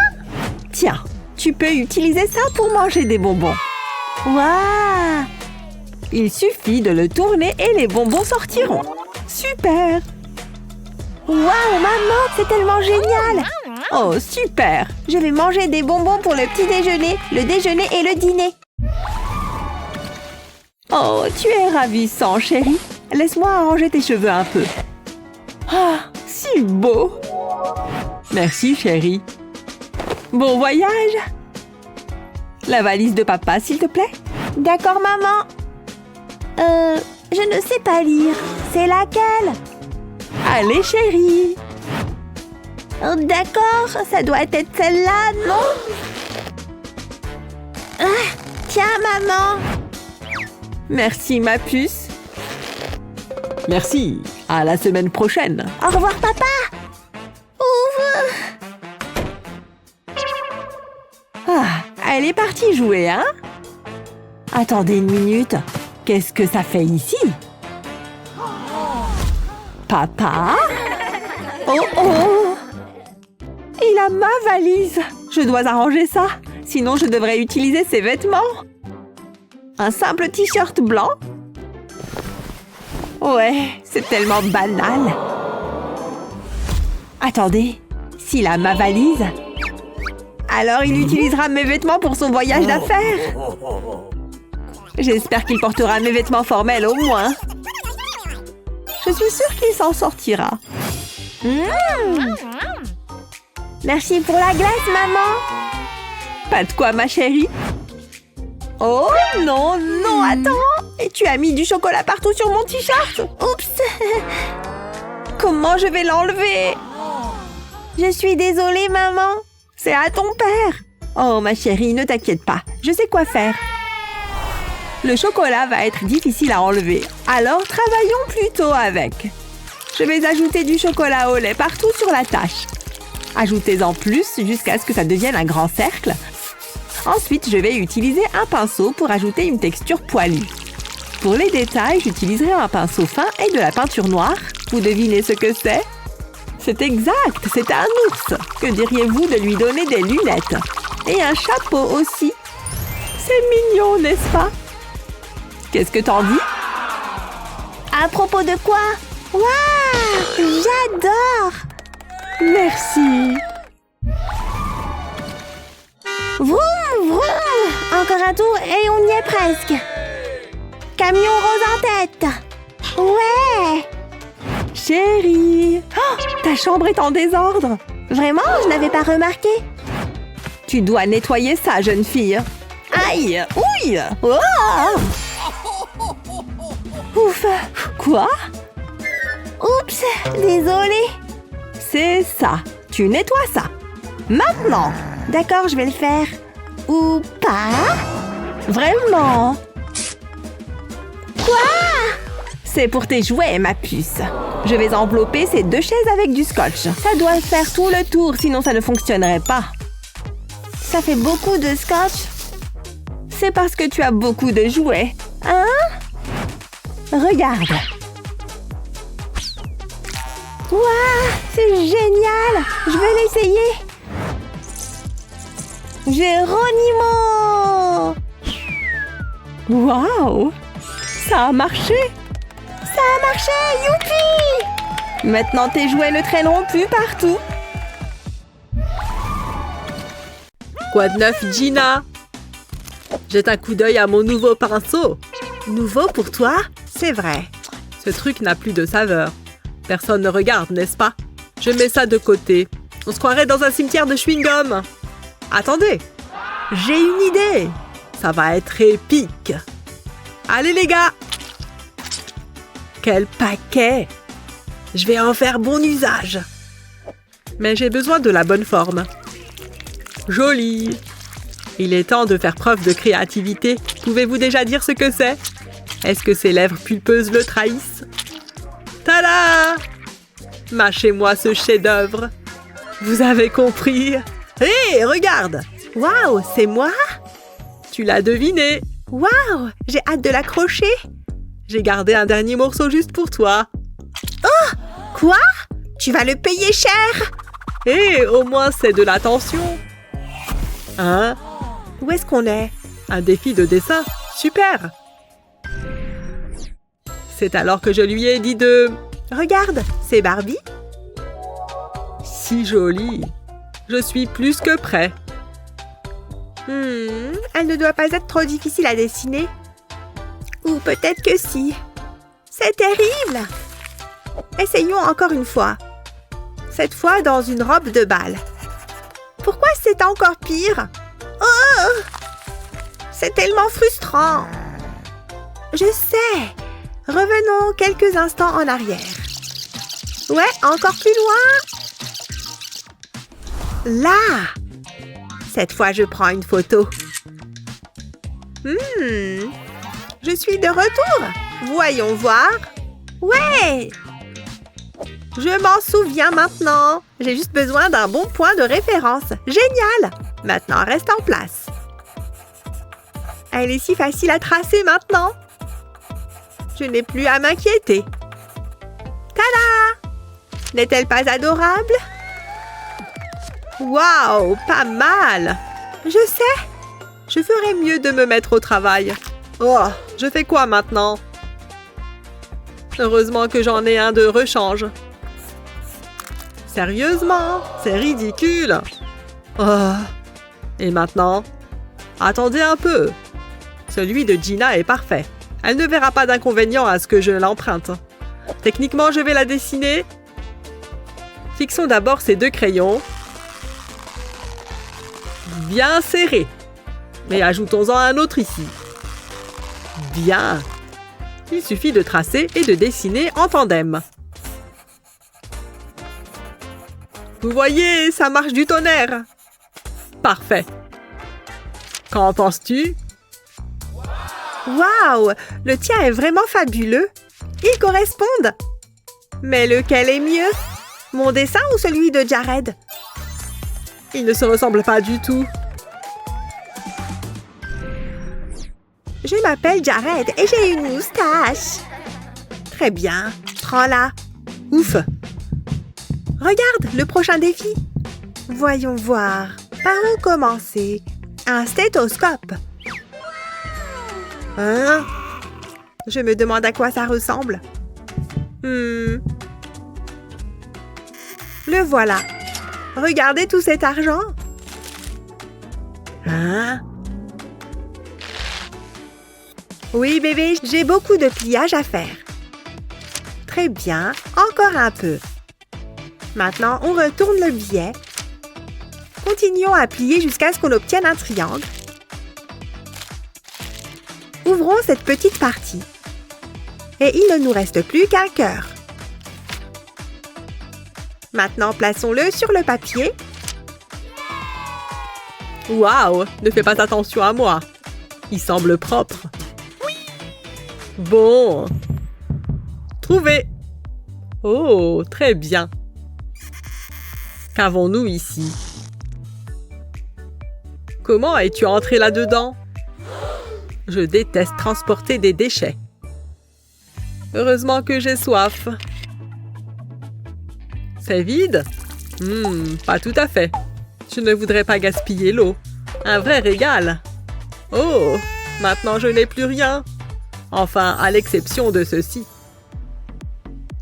Speaker 4: Tiens, tu peux utiliser ça pour manger des bonbons. Waouh! Il suffit de le tourner et les bonbons sortiront. Super! Waouh, maman, c'est tellement génial! Oh, super! Je vais manger des bonbons pour le petit déjeuner, le déjeuner et le dîner. Oh, tu es ravissant, chérie. Laisse-moi arranger tes cheveux un peu. Ah, si beau! Merci, chérie. Bon voyage! La valise de papa, s'il te plaît. D'accord, maman. Je ne sais pas lire. C'est laquelle? Allez, chérie. Oh, d'accord, ça doit être celle-là, non? Ah, tiens, maman. Merci, ma puce. Merci. À la semaine prochaine.
Speaker 2: Au revoir, papa. Ouf.
Speaker 4: Ah, elle est partie jouer, hein? Attendez une minute. Qu'est-ce que ça fait ici? Papa? Oh oh! Il a ma valise. Je dois arranger ça. Sinon, je devrais utiliser ses vêtements. Un simple t-shirt blanc? Ouais, c'est tellement banal. Attendez, s'il a ma valise, alors il utilisera mes vêtements pour son voyage d'affaires. J'espère qu'il portera mes vêtements formels au moins. Je suis sûre qu'il s'en sortira.
Speaker 2: Merci pour la glace, maman.
Speaker 4: Pas de quoi, ma chérie. Oh non, non, attends. Et tu as mis du chocolat partout sur mon t-shirt.
Speaker 2: Oups.
Speaker 4: Comment je vais l'enlever?
Speaker 2: Je suis désolée, maman.
Speaker 4: C'est à ton père. Oh, ma chérie, ne t'inquiète pas. Je sais quoi faire. Le chocolat va être difficile à enlever. Alors, travaillons plutôt avec. Je vais ajouter du chocolat au lait partout sur la tâche. Ajoutez-en plus jusqu'à ce que ça devienne un grand cercle. Ensuite, je vais utiliser un pinceau pour ajouter une texture poilue. Pour les détails, j'utiliserai un pinceau fin et de la peinture noire. Vous devinez ce que c'est? C'est exact, c'est un ours. Que diriez-vous de lui donner des lunettes? Et un chapeau aussi. C'est mignon, n'est-ce pas? Qu'est-ce que t'en dis?
Speaker 2: À propos de quoi? Waouh! J'adore!
Speaker 4: Merci.
Speaker 2: Vroom, vroom! Encore un tour et on y est presque. Camion rose en tête. Ouais!
Speaker 4: Chérie, oh, ta chambre est en désordre.
Speaker 2: Vraiment, je n'avais pas remarqué.
Speaker 4: Tu dois nettoyer ça, jeune fille. Aïe! Ouille! Oh!
Speaker 2: Ouf!
Speaker 4: Quoi?
Speaker 2: Oups! Désolée.
Speaker 4: C'est ça. Tu nettoies ça. Maintenant.
Speaker 2: D'accord, je vais le faire. Ou pas?
Speaker 4: Vraiment?
Speaker 2: Quoi?
Speaker 4: C'est pour tes jouets, ma puce. Je vais envelopper ces deux chaises avec du scotch. Ça doit faire tout le tour, sinon ça ne fonctionnerait pas.
Speaker 2: Ça fait beaucoup de scotch.
Speaker 4: C'est parce que tu as beaucoup de jouets.
Speaker 2: Hein?
Speaker 4: Regarde.
Speaker 2: Waouh! C'est génial! Je vais l'essayer. Geronimo!
Speaker 4: Waouh! Ça a marché!
Speaker 2: Ça a marché! Youpi!
Speaker 4: Maintenant, tes jouets ne traîneront plus partout. Quoi de neuf, Gina? Jette un coup d'œil à mon nouveau pinceau. Nouveau pour toi? C'est vrai. Ce truc n'a plus de saveur. Personne ne regarde, n'est-ce pas? Je mets ça de côté. On se croirait dans un cimetière de chewing-gum. Attendez, j'ai une idée. Ça va être épique. Allez les gars! Quel paquet! Je vais en faire bon usage. Mais j'ai besoin de la bonne forme. Joli! Il est temps de faire preuve de créativité. Pouvez-vous déjà dire ce que c'est? Est-ce que ces lèvres pulpeuses le trahissent? Tada! Mâchez-moi ce chef-d'œuvre. Vous avez compris? Hé, regarde! Waouh, c'est moi? Tu l'as deviné. Waouh, j'ai hâte de l'accrocher. J'ai gardé un dernier morceau juste pour toi.
Speaker 2: Oh! Quoi? Tu vas le payer cher!
Speaker 4: Hé, au moins c'est de l'attention. Hein? Où est-ce qu'on est? Un défi de dessin. Super! C'est alors que je lui ai dit de... Regarde, c'est Barbie. Si jolie. Je suis plus que prêt. Elle ne doit pas être trop difficile à dessiner. Ou peut-être que si. C'est terrible. Essayons encore une fois. Cette fois dans une robe de bal. Pourquoi c'est encore pire? Oh! C'est tellement frustrant. Je sais. Revenons quelques instants en arrière. Ouais, encore plus loin. Là! Cette fois, je prends une photo. Je suis de retour. Voyons voir. Ouais! Je m'en souviens maintenant. J'ai juste besoin d'un bon point de référence. Génial! Maintenant, reste en place. Elle est si facile à tracer maintenant. Je n'ai plus à m'inquiéter. Tada! N'est-elle pas adorable? Waouh, pas mal! Je sais! Je ferais mieux de me mettre au travail. Oh, je fais quoi maintenant? Heureusement que j'en ai un de rechange. Sérieusement? C'est ridicule! Oh. Et maintenant? Attendez un peu. Celui de Gina est parfait. Elle ne verra pas d'inconvénient à ce que je l'emprunte. Techniquement, je vais la dessiner. Fixons d'abord ces deux crayons. Bien serré. Et ajoutons-en un autre ici. Bien. Il suffit de tracer et de dessiner en tandem. Vous voyez, ça marche du tonnerre. Parfait. Qu'en penses-tu? Waouh! Le tien est vraiment fabuleux. Ils correspondent. Mais lequel est mieux? Mon dessin ou celui de Jared? Ils ne se ressemblent pas du tout. Je m'appelle Jared et j'ai une moustache. Très bien. Prends-la. Ouf. Regarde, le prochain défi. Voyons voir. Par où commencer? Un stéthoscope. Hein? Je me demande à quoi ça ressemble. Le voilà. Regardez tout cet argent. Hein? Oui, bébé, j'ai beaucoup de pliage à faire. Très bien, encore un peu. Maintenant, on retourne le billet. Continuons à plier jusqu'à ce qu'on obtienne un triangle. Ouvrons cette petite partie. Et il ne nous reste plus qu'un cœur. Maintenant, plaçons-le sur le papier. Waouh! Ne fais pas attention à moi. Il semble propre. Bon. Trouvé. Oh, très bien. Qu'avons-nous ici? Comment es-tu entré là-dedans? Je déteste transporter des déchets. Heureusement que j'ai soif. C'est vide? Pas tout à fait. Je ne voudrais pas gaspiller l'eau. Un vrai régal. Oh, maintenant je n'ai plus rien. Enfin, à l'exception de ceci.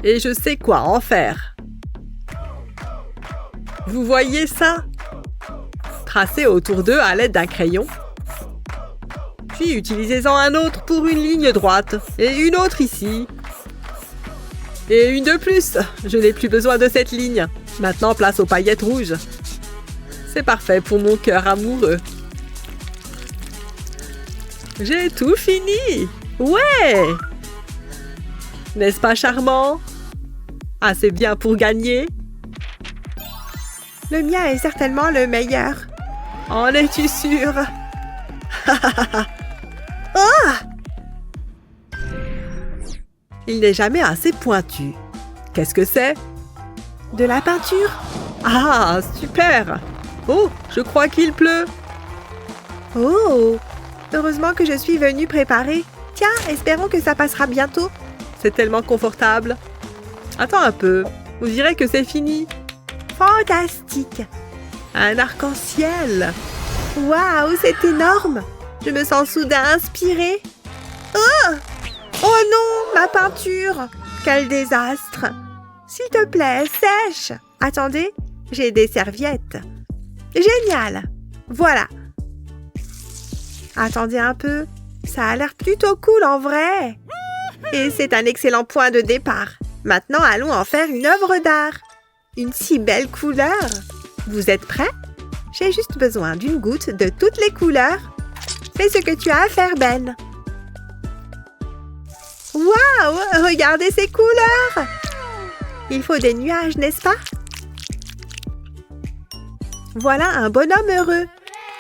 Speaker 4: Et je sais quoi en faire. Vous voyez ça? Tracez autour d'eux à l'aide d'un crayon. Puis utilisez-en un autre pour une ligne droite. Et une autre ici. Et une de plus. Je n'ai plus besoin de cette ligne. Maintenant, place aux paillettes rouges. C'est parfait pour mon cœur amoureux. J'ai tout fini. Ouais! N'est-ce pas charmant? Assez bien pour gagner? Le mien est certainement le meilleur. En es-tu sûre? Oh! Il n'est jamais assez pointu. Qu'est-ce que c'est? De la peinture? Ah, super! Oh, je crois qu'il pleut. Oh! Heureusement que je suis venue préparer. Tiens, espérons que ça passera bientôt. C'est tellement confortable. Attends un peu. On dirait que c'est fini. Fantastique! Un arc-en-ciel! Waouh, c'est énorme! Je me sens soudain inspirée. Oh! Oh non, ma peinture! Quel désastre! S'il te plaît, sèche! Attendez, j'ai des serviettes. Génial! Voilà. Attendez un peu. Ça a l'air plutôt cool en vrai. Et c'est un excellent point de départ. Maintenant, allons en faire une œuvre d'art. Une si belle couleur. Vous êtes prêts? J'ai juste besoin d'une goutte de toutes les couleurs. Fais ce que tu as à faire, Ben. Waouh! Regardez ces couleurs! Il faut des nuages, n'est-ce pas? Voilà un bonhomme heureux.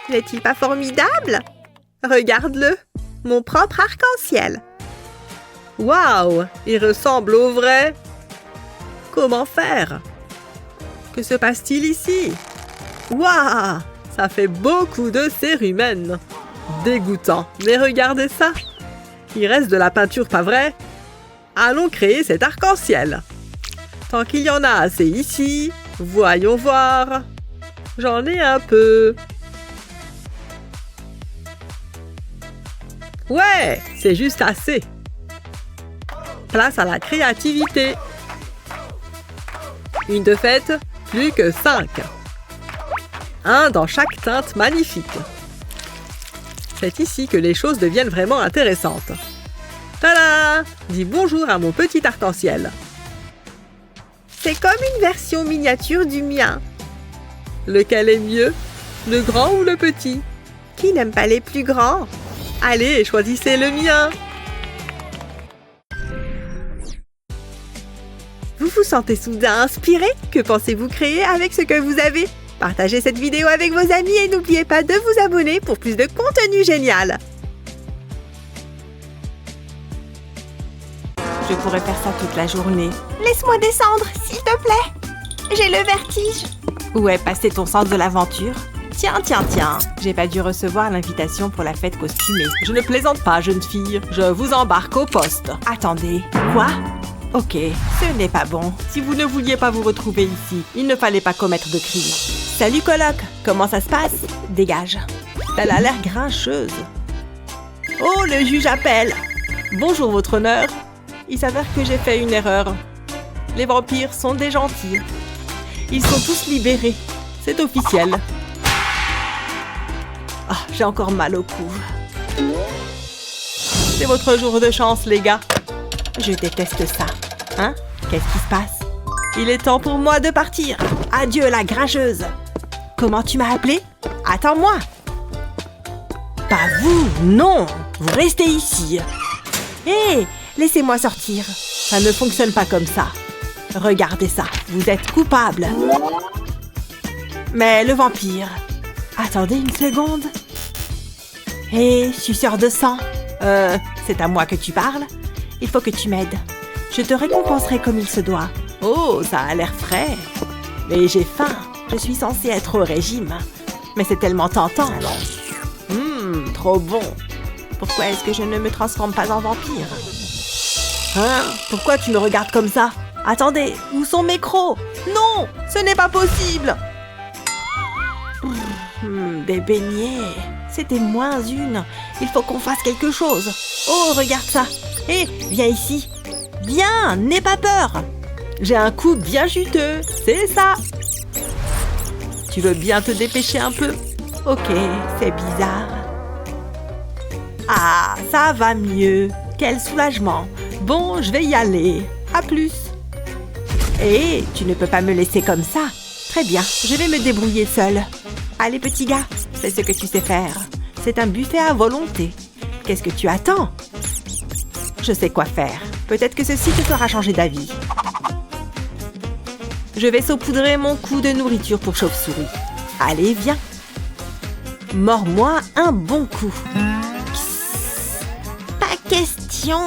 Speaker 4: N'est-il pas formidable? Regarde-le, mon propre arc-en-ciel.
Speaker 5: Waouh! Il ressemble au vrai! Comment faire? Que se passe-t-il ici? Waouh! Ça fait beaucoup de cérumen! Dégoûtant, mais regardez ça! Il reste de la peinture, pas vrai? Allons créer cet arc-en-ciel! Tant qu'il y en a assez ici, voyons voir! J'en ai un peu! Ouais! C'est juste assez! Place à la créativité! Une de faite, plus que 5! Un dans chaque teinte magnifique! C'est ici que les choses deviennent vraiment intéressantes. Tada! Dis bonjour à mon petit arc-en-ciel. C'est comme une version miniature du mien. Lequel est mieux? Le grand ou le petit? Qui n'aime pas les plus grands? Allez, choisissez le mien. Vous vous sentez soudain inspiré? Que pensez-vous créer avec ce que vous avez? Partagez cette vidéo avec vos amis et n'oubliez pas de vous abonner pour plus de contenu génial.
Speaker 4: Je pourrais faire ça toute la journée.
Speaker 2: Laisse-moi descendre, s'il te plaît. J'ai le vertige.
Speaker 4: Où est passé ton sens de l'aventure? Tiens. J'ai pas dû recevoir l'invitation pour la fête costumée. Je ne plaisante pas, jeune fille. Je vous embarque au poste. Attendez. Quoi? Ok, ce n'est pas bon. Si vous ne vouliez pas vous retrouver ici, il ne fallait pas commettre de crime. Salut coloc, comment ça se passe? Dégage. Elle a l'air grincheuse. Oh, le juge appelle. Bonjour, votre honneur. Il s'avère que j'ai fait une erreur. Les vampires sont des gentils. Ils sont tous libérés. C'est officiel. Ah, j'ai encore mal au cou. C'est votre jour de chance, les gars. Je déteste ça. Hein? Qu'est-ce qui se passe? Il est temps pour moi de partir. Adieu, la grincheuse. Comment tu m'as appelé? Attends-moi. Pas vous, non. Vous restez ici. Hé, laissez-moi sortir. Ça ne fonctionne pas comme ça. Regardez ça, vous êtes coupable. Mais le vampire... Attendez une seconde. Hé, suceur de sang. C'est à moi que tu parles? Il faut que tu m'aides. Je te récompenserai comme il se doit. Oh, ça a l'air frais. Mais j'ai faim. Je suis censée être au régime. Mais c'est tellement tentant. Trop bon. Pourquoi est-ce que je ne me transforme pas en vampire? Hein? Pourquoi tu me regardes comme ça? Attendez, où sont mes crocs? Non, ce n'est pas possible. Des beignets. C'était -1. Il faut qu'on fasse quelque chose. Oh, regarde ça. Hé, viens ici. Viens, n'aie pas peur. J'ai un coup bien juteux, c'est ça. Tu veux bien te dépêcher un peu? Ok, c'est bizarre. Ah, ça va mieux. Quel soulagement. Bon, je vais y aller. À plus. Hé, tu ne peux pas me laisser comme ça. Très bien, je vais me débrouiller seule. Allez, petit gars, c'est ce que tu sais faire. C'est un buffet à volonté. Qu'est-ce que tu attends? Je sais quoi faire. Peut-être que ceci te fera changer d'avis. Je vais saupoudrer mon coup de nourriture pour chauve-souris. Allez, viens. Mords-moi un bon coup. Pas question.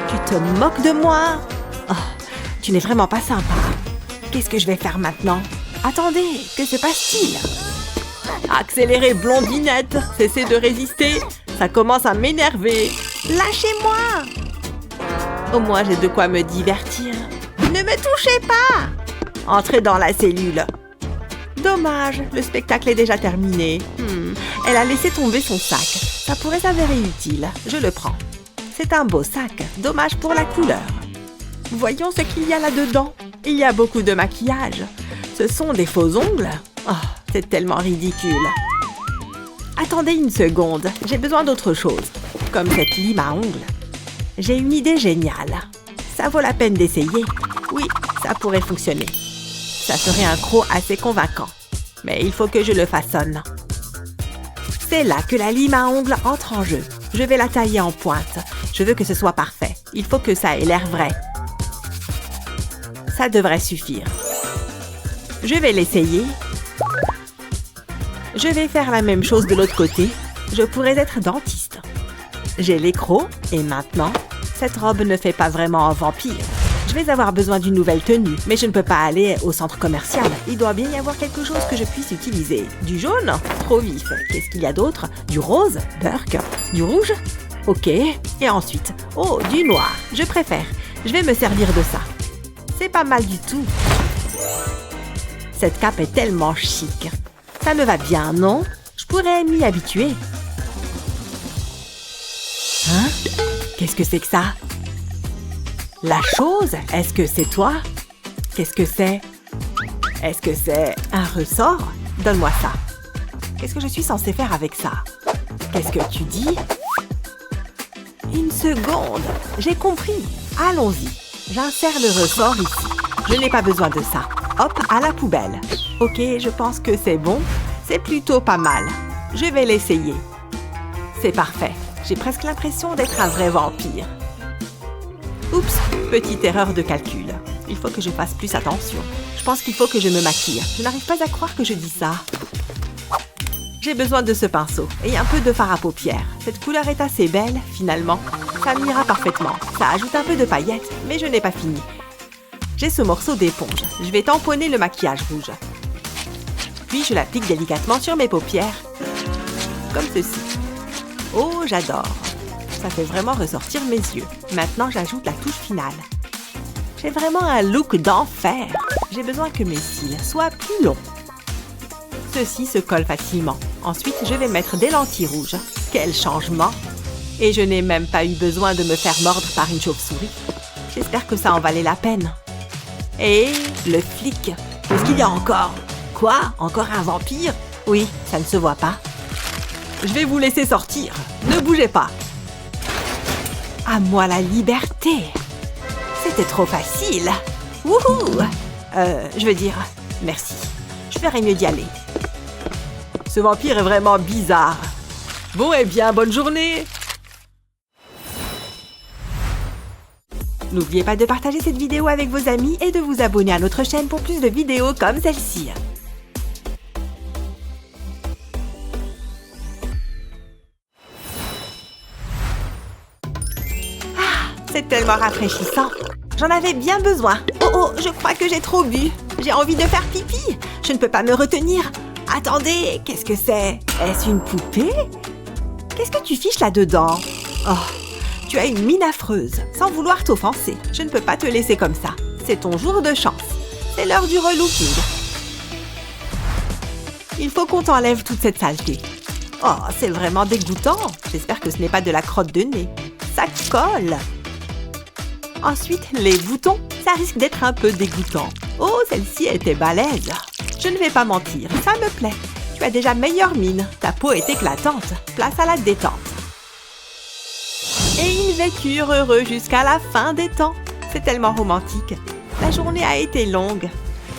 Speaker 4: Tu te moques de moi? Oh, tu n'es vraiment pas sympa. Qu'est-ce que je vais faire maintenant? Attendez, que se passe-t-il? Accélérez, blondinette. Cessez de résister. Ça commence à m'énerver. Lâchez-moi. Au moins, j'ai de quoi me divertir. Ne me touchez pas. Entrez dans la cellule. Dommage, le spectacle est déjà terminé. Elle a laissé tomber son sac. Ça pourrait s'avérer utile. Je le prends. C'est un beau sac. Dommage pour la couleur. Voyons ce qu'il y a là-dedans. Il y a beaucoup de maquillage. Ce sont des faux ongles. Oh, c'est tellement ridicule. Attendez une seconde. J'ai besoin d'autre chose. Comme cette lime à ongles. J'ai une idée géniale. Ça vaut la peine d'essayer. Oui, ça pourrait fonctionner. Ça ferait un croc assez convaincant. Mais il faut que je le façonne. C'est là que la lime à ongles entre en jeu. Je vais la tailler en pointe. Je veux que ce soit parfait. Il faut que ça ait l'air vrai. Ça devrait suffire. Je vais l'essayer. Je vais faire la même chose de l'autre côté. Je pourrais être dentiste. J'ai les crocs et maintenant, Cette robe ne fait pas vraiment un vampire. Je vais avoir besoin d'une nouvelle tenue, mais je ne peux pas aller au centre commercial. Il doit bien y avoir quelque chose que je puisse utiliser. Du jaune? Trop vif. Qu'est-ce qu'il y a d'autre? Du rose? Burk? Du rouge? Ok. Et ensuite? Oh, du noir. Je préfère. Je vais me servir de ça. C'est pas mal du tout. Cette cape est tellement chic. Ça me va bien, non? Je pourrais m'y habituer. Hein? Qu'est-ce que c'est que ça? La chose? Est-ce que c'est toi? Qu'est-ce que c'est? Est-ce que c'est un ressort? Donne-moi ça. Qu'est-ce que je suis censée faire avec ça? Qu'est-ce que tu dis? Une seconde. J'ai compris. Allons-y. J'insère le ressort ici. Je n'ai pas besoin de ça. Hop, à la poubelle. Ok, je pense que c'est bon. C'est plutôt pas mal. Je vais l'essayer. C'est parfait. J'ai presque l'impression d'être un vrai vampire. Oups, petite erreur de calcul. Il faut que je fasse plus attention. Je pense qu'il faut que je me maquille. Je n'arrive pas à croire que je dis ça. J'ai besoin de ce pinceau et un peu de fard à paupières. Cette couleur est assez belle, finalement. Ça m'ira parfaitement. Ça ajoute un peu de paillettes, mais je n'ai pas fini. J'ai ce morceau d'éponge. Je vais tamponner le maquillage rouge. Puis je l'applique délicatement sur mes paupières. Comme ceci. Oh, j'adore. Ça fait vraiment ressortir mes yeux. Maintenant, j'ajoute la touche finale. J'ai vraiment un look d'enfer. J'ai besoin que mes cils soient plus longs. Ceux-ci se collent facilement. Ensuite, je vais mettre des lentilles rouges. Quel changement! Et je n'ai même pas eu besoin de me faire mordre par une chauve-souris. J'espère que ça en valait la peine. Et le flic. Qu'est-ce qu'il y a encore? Quoi? Encore un vampire? Oui, ça ne se voit pas. Je vais vous laisser sortir. Ne bougez pas. À moi la liberté. C'était trop facile. Wouhou! Je veux dire, merci. Je ferais mieux d'y aller. Ce vampire est vraiment bizarre. Bon, eh bien, bonne journée. N'oubliez pas de partager cette vidéo avec vos amis et de vous abonner à notre chaîne pour plus de vidéos comme celle-ci. C'est tellement rafraîchissant. J'en avais bien besoin. Oh, je crois que j'ai trop bu. J'ai envie de faire pipi. Je ne peux pas me retenir. Attendez, qu'est-ce que c'est? Est-ce une poupée? Qu'est-ce que tu fiches là-dedans? Oh, tu as une mine affreuse. Sans vouloir t'offenser, je ne peux pas te laisser comme ça. C'est ton jour de chance. C'est l'heure du relooking. Il faut qu'on t'enlève toute cette saleté. Oh, c'est vraiment dégoûtant. J'espère que ce n'est pas de la crotte de nez. Ça colle. Ensuite, les boutons, ça risque d'être un peu dégoûtant. Oh, celle-ci était balèze. Je ne vais pas mentir, ça me plaît. Tu as déjà meilleure mine, ta peau est éclatante. Place à la détente. Et ils vécurent heureux jusqu'à la fin des temps. C'est tellement romantique. La journée a été longue.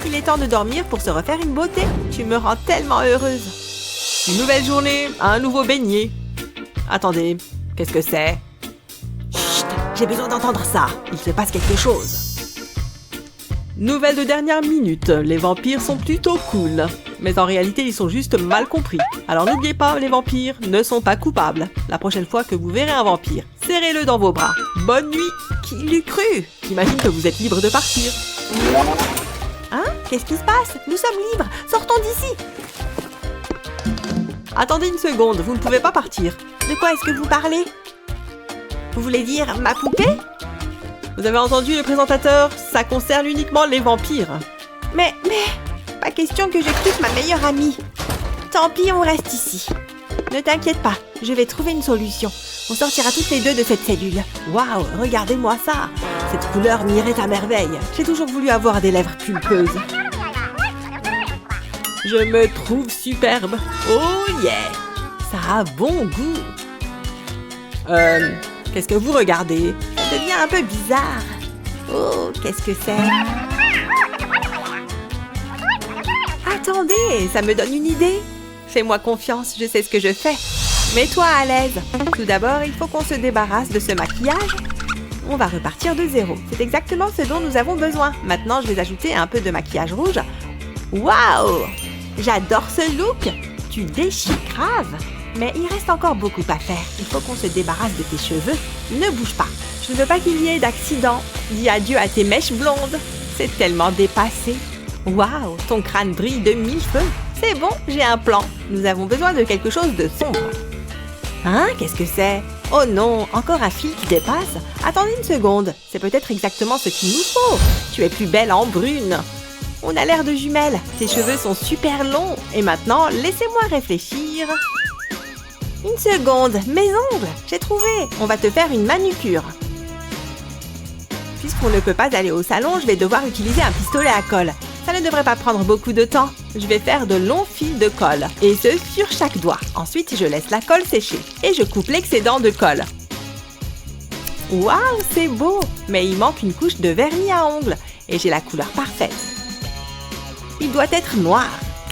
Speaker 4: Il est temps de dormir pour se refaire une beauté. Tu me rends tellement heureuse. Une nouvelle journée, un nouveau beignet. Attendez, qu'est-ce que c'est? J'ai besoin d'entendre ça. Il se passe quelque chose. Nouvelle de dernière minute. Les vampires sont plutôt cool. Mais en réalité, ils sont juste mal compris. Alors n'oubliez pas, les vampires ne sont pas coupables. La prochaine fois que vous verrez un vampire, serrez-le dans vos bras. Bonne nuit. Qui l'eût cru? J'imagine que vous êtes libre de partir. Hein? Qu'est-ce qui se passe? Nous sommes libres. Sortons d'ici. Attendez une seconde. Vous ne pouvez pas partir. De quoi est-ce que vous parlez? Vous voulez dire ma poupée? Vous avez entendu le présentateur? Ça concerne uniquement les vampires. Mais, pas question que je quitte ma meilleure amie. Tant pis, on reste ici. Ne t'inquiète pas, je vais trouver une solution. On sortira toutes les deux de cette cellule. Waouh, regardez-moi ça. Cette couleur m'irait à merveille. J'ai toujours voulu avoir des lèvres pulpeuses. Je me trouve superbe. Oh yeah! Ça a bon goût. Qu'est-ce que vous regardez? Ça devient un peu bizarre. Oh, qu'est-ce que c'est? Attendez, ça me donne une idée. Fais-moi confiance, je sais ce que je fais. Mets-toi à l'aise. Tout d'abord, il faut qu'on se débarrasse de ce maquillage. On va repartir de zéro. C'est exactement ce dont nous avons besoin. Maintenant, je vais ajouter un peu de maquillage rouge. Waouh! J'adore ce look. Tu déchires grave. Mais il reste encore beaucoup à faire. Il faut qu'on se débarrasse de tes cheveux. Ne bouge pas. Je ne veux pas qu'il y ait d'accident. Dis adieu à tes mèches blondes. C'est tellement dépassé. Waouh, ton crâne brille de mille feux. C'est bon, j'ai un plan. Nous avons besoin de quelque chose de sombre. Hein, qu'est-ce que c'est? Oh non, encore un fil qui dépasse. Attendez une seconde, c'est peut-être exactement ce qu'il nous faut. Tu es plus belle en brune. On a l'air de jumelles. Tes cheveux sont super longs. Et maintenant, laissez-moi réfléchir. Une seconde, mes ongles. J'ai trouvé. On va te faire une manucure. Puisqu'on ne peut pas aller au salon, je vais devoir utiliser un pistolet à colle. Ça ne devrait pas prendre beaucoup de temps. Je vais faire de longs fils de colle, et ce sur chaque doigt. Ensuite, je laisse la colle sécher, et je coupe l'excédent de colle. Waouh, c'est beau! Mais il manque une couche de vernis à ongles, et j'ai la couleur parfaite. Il doit être noir.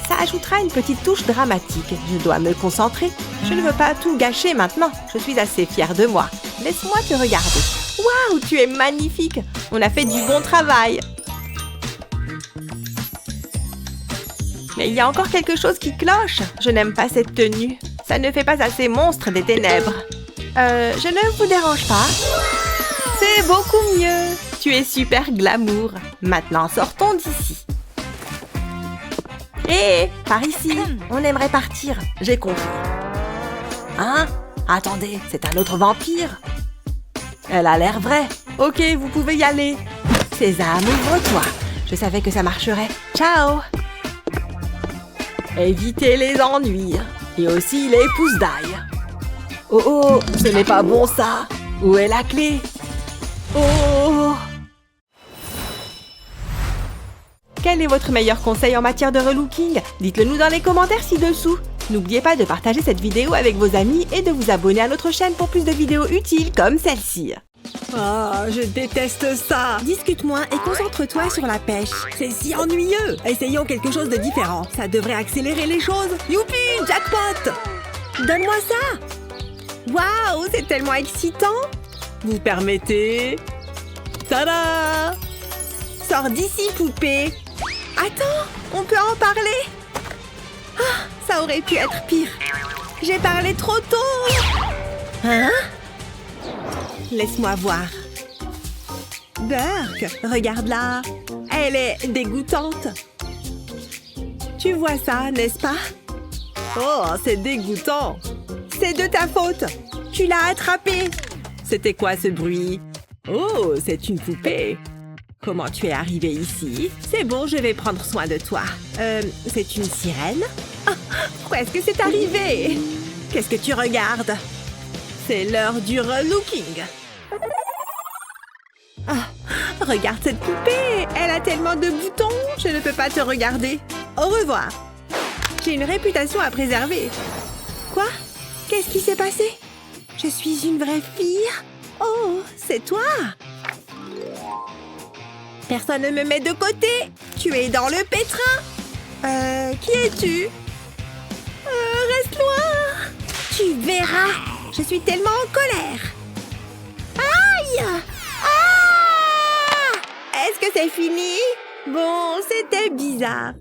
Speaker 4: Ça ajoutera une petite touche dramatique. Je dois me concentrer. Je ne veux pas tout gâcher maintenant. Je suis assez fière de moi. Laisse-moi te regarder. Waouh, tu es magnifique! On a fait du bon travail. Mais il y a encore quelque chose qui cloche. Je n'aime pas cette tenue. Ça ne fait pas assez monstre des ténèbres. Je ne vous dérange pas? C'est beaucoup mieux. Tu es super glamour. Maintenant, sortons d'ici. Hé, par ici. On aimerait partir. J'ai compris. Hein? Attendez, c'est un autre vampire. Elle a l'air vraie. Ok, vous pouvez y aller. Sésame, ouvre-toi. Je savais que ça marcherait. Ciao! Évitez les ennuis. Et aussi les pousses d'ail. Oh oh, ce n'est pas bon ça. Où est la clé? Oh! Quel est votre meilleur conseil en matière de relooking? Dites-le nous dans les commentaires ci-dessous. N'oubliez pas de partager cette vidéo avec vos amis et de vous abonner à notre chaîne pour plus de vidéos utiles comme celle-ci. Oh, je déteste ça. Discute moins et concentre-toi sur la pêche. C'est si ennuyeux. Essayons quelque chose de différent. Ça devrait accélérer les choses. Youpi, jackpot! Donne-moi ça. Waouh, c'est tellement excitant. Vous permettez? Tada! Sors d'ici, poupée. Attends, on peut en parler? Ah, ça aurait pu être pire. J'ai parlé trop tôt. Hein? Laisse-moi voir. Burke, regarde-la. Elle est dégoûtante. Tu vois ça, n'est-ce pas? Oh, c'est dégoûtant. C'est de ta faute. Tu l'as attrapée. C'était quoi ce bruit? Oh, c'est une poupée. Comment tu es arrivée ici? C'est bon, je vais prendre soin de toi. C'est une sirène? Ah, presque c'est arrivé. Qu'est-ce que tu regardes? C'est l'heure du relooking. Ah, regarde cette poupée. Elle a tellement de boutons. Je ne peux pas te regarder. Au revoir. J'ai une réputation à préserver. Quoi? Qu'est-ce qui s'est passé? Je suis une vraie fille? Oh, c'est toi? Personne ne me met de côté. Tu es dans le pétrin. Qui es-tu? Reste loin. Tu verras. Je suis tellement en colère. Aïe! Ah! Est-ce que c'est fini? Bon, c'était bizarre.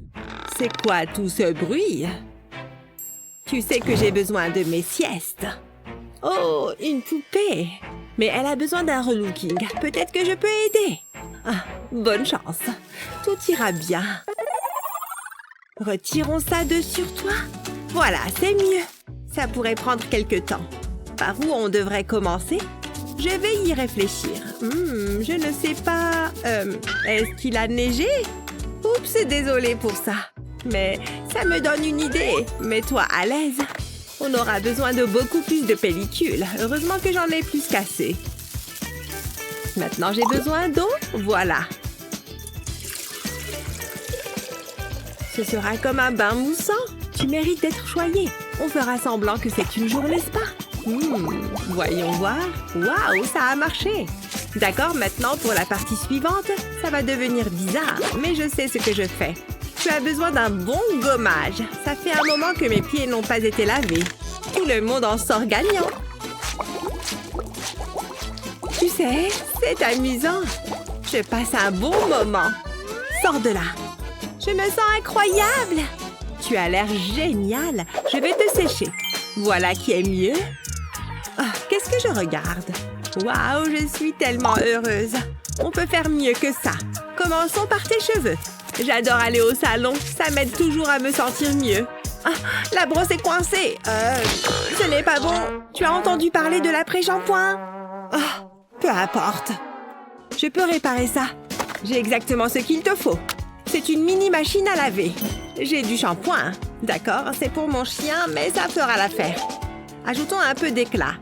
Speaker 4: C'est quoi tout ce bruit? Tu sais que j'ai besoin de mes siestes. Oh, une poupée. Mais elle a besoin d'un relooking. Peut-être que je peux aider. Ah, bonne chance. Tout ira bien. Retirons ça de sur toi. Voilà, c'est mieux. Ça pourrait prendre quelque temps. Par où on devrait commencer? Je vais y réfléchir. Je ne sais pas... est-ce qu'il a neigé? Oups, désolée pour ça. Mais ça me donne une idée. Mets-toi à l'aise. On aura besoin de beaucoup plus de pellicule. Heureusement que j'en ai plus qu'assez. Maintenant, j'ai besoin d'eau. Voilà. Ce sera comme un bain moussant. Tu mérites d'être choyé. On fera semblant que c'est une journée spa. Voyons voir. Waouh, ça a marché. D'accord, maintenant pour la partie suivante, ça va devenir bizarre, mais je sais ce que je fais. Tu as besoin d'un bon gommage. Ça fait un moment que mes pieds n'ont pas été lavés. Tout le monde en sort gagnant. Tu sais, c'est amusant. Je passe un bon moment. Sors de là. Je me sens incroyable. Tu as l'air génial. Je vais te sécher. Voilà qui est mieux. Ah, qu'est-ce que je regarde? Waouh, je suis tellement heureuse. On peut faire mieux que ça. Commençons par tes cheveux. J'adore aller au salon. Ça m'aide toujours à me sentir mieux. Ah, la brosse est coincée. Ce n'est pas bon. Tu as entendu parler de l'après-shampoing? Ah, peu importe. Je peux réparer ça. J'ai exactement ce qu'il te faut. C'est une mini machine à laver. J'ai du shampoing. D'accord, c'est pour mon chien, mais ça fera l'affaire. Ajoutons un peu d'éclat.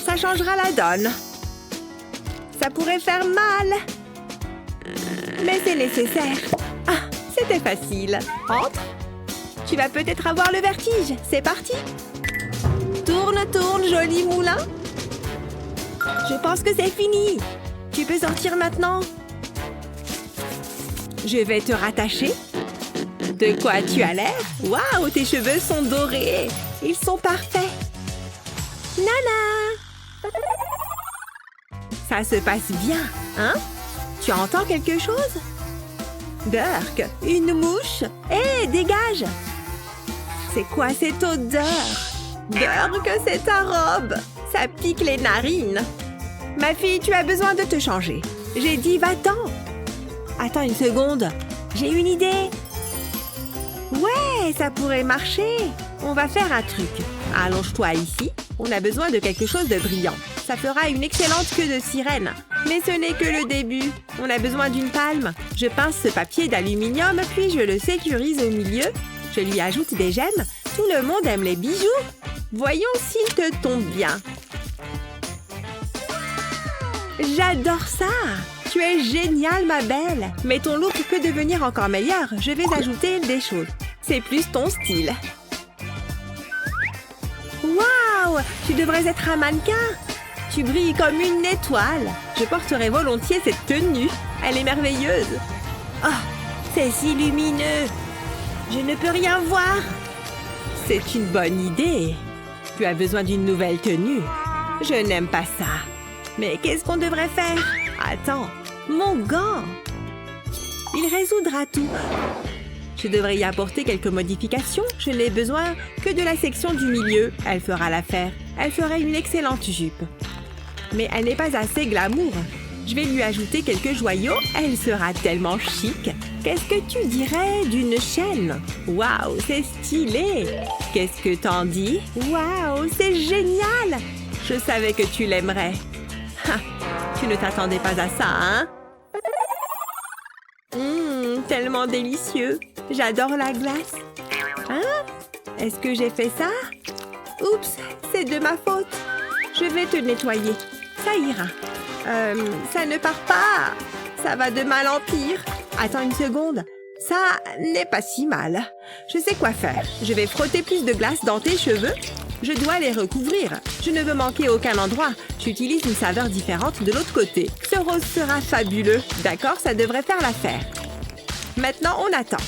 Speaker 4: Ça changera la donne. Ça pourrait faire mal. Mais c'est nécessaire. Ah, c'était facile. Entre. Tu vas peut-être avoir le vertige. C'est parti. Tourne, tourne, joli moulin. Je pense que c'est fini. Tu peux sortir maintenant. Je vais te rattacher. De quoi tu as l'air? Waouh, tes cheveux sont dorés. Ils sont parfaits. Nana! Ça se passe bien, hein? Tu entends quelque chose? Dirk, une mouche? Hé, dégage! C'est quoi cette odeur? Dirk, c'est ta robe! Ça pique les narines. Ma fille, tu as besoin de te changer. J'ai dit, va-t'en! Attends une seconde. J'ai une idée. Ouais, ça pourrait marcher. On va faire un truc. Allonge-toi ici. On a besoin de quelque chose de brillant. Ça fera une excellente queue de sirène. Mais ce n'est que le début. On a besoin d'une palme. Je pince ce papier d'aluminium, puis je le sécurise au milieu. Je lui ajoute des gemmes. Tout le monde aime les bijoux. Voyons s'il te tombe bien. J'adore ça! Tu es géniale, ma belle! Mais ton look peut devenir encore meilleur. Je vais ajouter des choses. C'est plus ton style. Waouh! Tu devrais être un mannequin! Tu brilles comme une étoile. Je porterai volontiers cette tenue. Elle est merveilleuse. Oh, c'est si lumineux. Je ne peux rien voir. C'est une bonne idée. Tu as besoin d'une nouvelle tenue. Je n'aime pas ça. Mais qu'est-ce qu'on devrait faire? Attends, mon gant! Il résoudra tout. Je devrais y apporter quelques modifications. Je n'ai besoin que de la section du milieu. Elle fera l'affaire. Elle ferait une excellente jupe. Mais elle n'est pas assez glamour. Je vais lui ajouter quelques joyaux. Elle sera tellement chic. Qu'est-ce que tu dirais d'une chaîne? Waouh, c'est stylé! Qu'est-ce que t'en dis? Waouh, c'est génial! Je savais que tu l'aimerais. Tu ne t'attendais pas à ça, hein? Tellement délicieux. J'adore la glace. Hein? Est-ce que j'ai fait ça? Oups, c'est de ma faute. Je vais te nettoyer. Ça ira. Ça ne part pas. Ça va de mal en pire. Attends une seconde. Ça n'est pas si mal. Je sais quoi faire. Je vais frotter plus de glace dans tes cheveux. Je dois les recouvrir. Je ne veux manquer aucun endroit. J'utilise une saveur différente de l'autre côté. Ce rose sera fabuleux. D'accord, ça devrait faire l'affaire. Maintenant, on attend.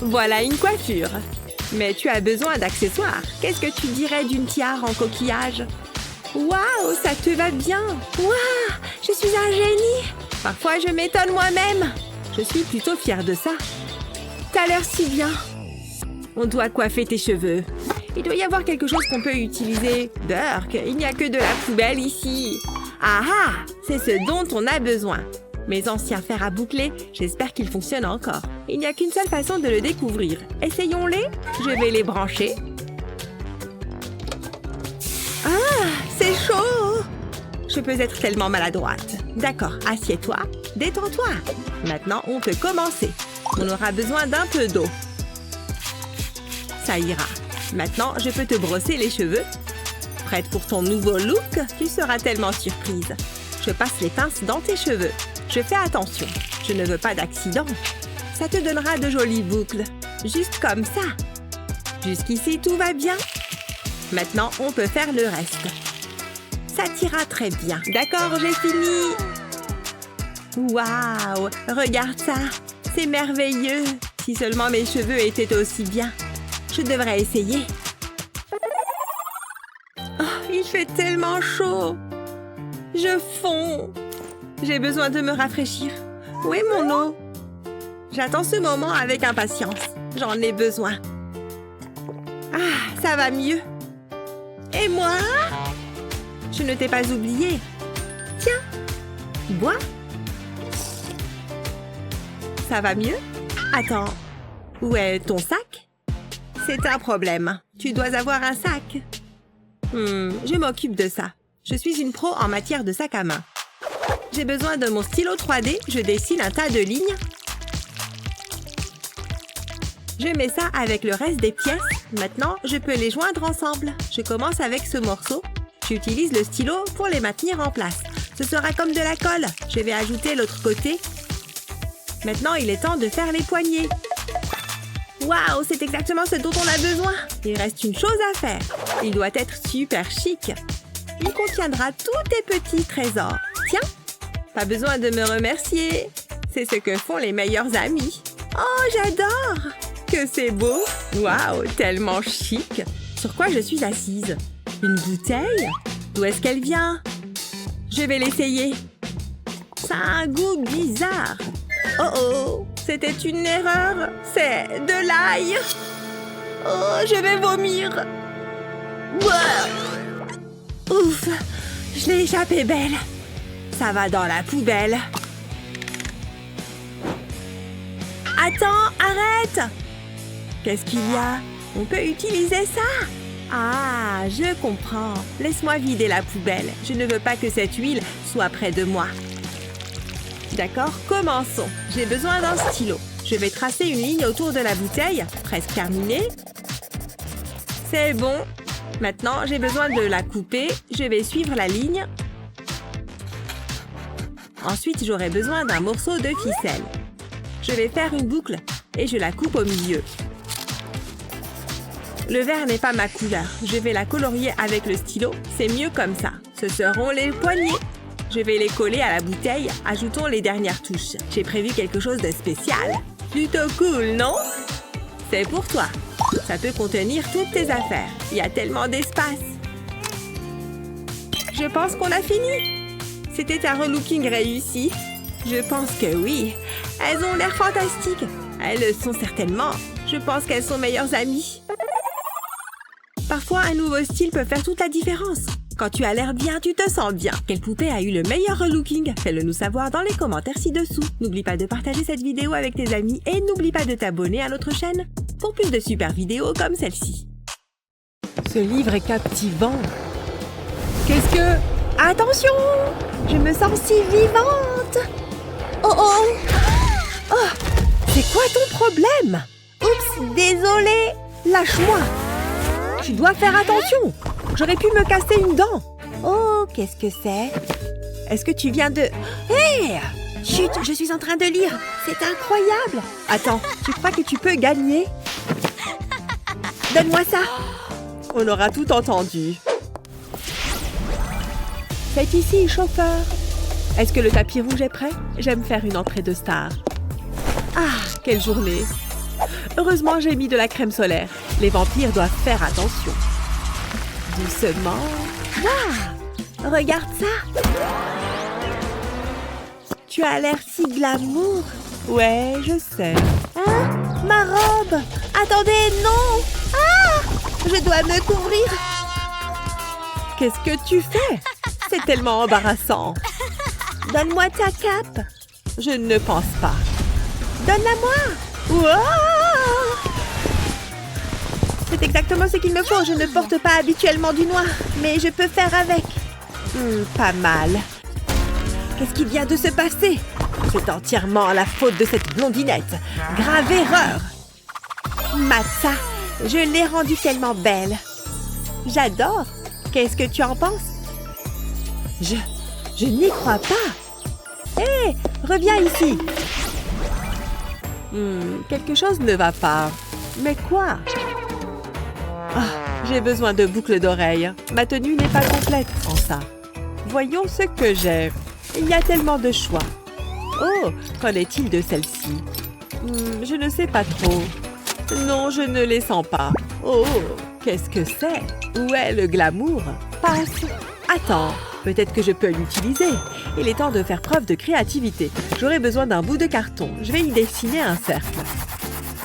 Speaker 4: Voilà une coiffure. Mais tu as besoin d'accessoires. Qu'est-ce que tu dirais d'une tiare en coquillage? Waouh, ça te va bien. Waouh, je suis un génie. Parfois, je m'étonne moi-même. Je suis plutôt fière de ça. T'as l'air si bien. On doit coiffer tes cheveux. Il doit y avoir quelque chose qu'on peut utiliser. Dirk, il n'y a que de la poubelle ici. Ah ah, c'est ce dont on a besoin. Mes anciens fers à boucler, j'espère qu'ils fonctionnent encore. Il n'y a qu'une seule façon de le découvrir. Essayons-les. Je vais les brancher. Ah, c'est chaud! Je peux être tellement maladroite. D'accord, assieds-toi. Détends-toi. Maintenant, on peut commencer. On aura besoin d'un peu d'eau. Ça ira. Maintenant, je peux te brosser les cheveux. Prête pour ton nouveau look? Tu seras tellement surprise. Je passe les pinces dans tes cheveux. Je fais attention. Je ne veux pas d'accident. Ça te donnera de jolies boucles. Juste comme ça. Jusqu'ici, tout va bien. Maintenant, on peut faire le reste. Ça t'ira très bien. D'accord, j'ai fini. Waouh! Regarde ça. C'est merveilleux. Si seulement mes cheveux étaient aussi bien. Je devrais essayer. Oh, il fait tellement chaud. Je fonds. J'ai besoin de me rafraîchir. Où est mon eau? J'attends ce moment avec impatience. J'en ai besoin. Ah, ça va mieux. Et moi? Je ne t'ai pas oublié. Tiens, bois. Ça va mieux? Attends, où est ton sac? C'est un problème. Tu dois avoir un sac. Je m'occupe de ça. Je suis une pro en matière de sac à main. J'ai besoin de mon stylo 3D. Je dessine un tas de lignes. Je mets ça avec le reste des pièces. Maintenant, je peux les joindre ensemble. Je commence avec ce morceau. J'utilise le stylo pour les maintenir en place. Ce sera comme de la colle. Je vais ajouter l'autre côté. Maintenant, il est temps de faire les poignées. Waouh, c'est exactement ce dont on a besoin. Il reste une chose à faire. Il doit être super chic. Il contiendra tous tes petits trésors. Tiens, pas besoin de me remercier. C'est ce que font les meilleurs amis. Oh, j'adore! Que c'est beau! Waouh, tellement chic! Sur quoi je suis assise? Une bouteille? D'où est-ce qu'elle vient? Je vais l'essayer. Ça a un goût bizarre. Oh oh, c'était une erreur. C'est de l'ail. Oh, je vais vomir. Ouah. Ouf, je l'ai échappé belle. Ça va dans la poubelle. Attends, arrête! Qu'est-ce qu'il y a? On peut utiliser ça? Ah, je comprends. Laisse-moi vider la poubelle. Je ne veux pas que cette huile soit près de moi. D'accord, commençons. J'ai besoin d'un stylo. Je vais tracer une ligne autour de la bouteille. Presque terminée. C'est bon. Maintenant, j'ai besoin de la couper. Je vais suivre la ligne. Ensuite, j'aurai besoin d'un morceau de ficelle. Je vais faire une boucle et je la coupe au milieu. Le vert n'est pas ma couleur. Je vais la colorier avec le stylo. C'est mieux comme ça. Ce seront les poignées. Je vais les coller à la bouteille. Ajoutons les dernières touches. J'ai prévu quelque chose de spécial. Plutôt cool, non? C'est pour toi. Ça peut contenir toutes tes affaires. Il y a tellement d'espace. Je pense qu'on a fini. C'était un relooking réussi. Je pense que oui. Elles ont l'air fantastiques. Elles le sont certainement. Je pense qu'elles sont meilleures amies. Parfois, un nouveau style peut faire toute la différence. Quand tu as l'air bien, tu te sens bien. Quelle poupée a eu le meilleur relooking? Fais-le nous savoir dans les commentaires ci-dessous. N'oublie pas de partager cette vidéo avec tes amis et n'oublie pas de t'abonner à notre chaîne pour plus de super vidéos comme celle-ci.
Speaker 5: Ce livre est captivant. Qu'est-ce que... Attention! Je me sens si vivante! Oh oh! Oh! C'est quoi ton problème? Oups, désolée! Lâche-moi! Tu dois faire attention! J'aurais pu me casser une dent! Oh, qu'est-ce que c'est? Est-ce que tu viens de... Hé! Chut, je suis en train de lire! C'est incroyable! Attends, tu crois que tu peux gagner? Donne-moi ça! On aura tout entendu. C'est ici, chauffeur. Est-ce que le tapis rouge est prêt? J'aime faire une entrée de star. Ah, quelle journée! Heureusement, j'ai mis de la crème solaire. Les vampires doivent faire attention. Doucement. Waouh! Regarde ça! Tu as l'air si glamour. Ouais, je sais. Hein? Ma robe! Attendez, non! Ah! Je dois me couvrir. Qu'est-ce que tu fais? C'est tellement embarrassant. Donne-moi ta cape. Je ne pense pas. Donne-la-moi. Wow! C'est exactement ce qu'il me faut. Je ne porte pas habituellement du noir, mais je peux faire avec. Pas mal. Qu'est-ce qui vient de se passer? C'est entièrement la faute de cette blondinette. Grave erreur. Matza, je l'ai rendue tellement belle. J'adore. Qu'est-ce que tu en penses? Je n'y crois pas. Hé, reviens ici. Quelque chose ne va pas. Mais quoi? Ah, j'ai besoin de boucles d'oreilles. Ma tenue n'est pas complète sans ça. Voyons ce que j'ai. Il y a tellement de choix. Oh, qu'en est-il de celle-ci? Je ne sais pas trop. Non, je ne les sens pas. Oh, qu'est-ce que c'est? Où est le glamour? Passe. Attends, peut-être que je peux l'utiliser. Il est temps de faire preuve de créativité. J'aurai besoin d'un bout de carton. Je vais y dessiner un cercle.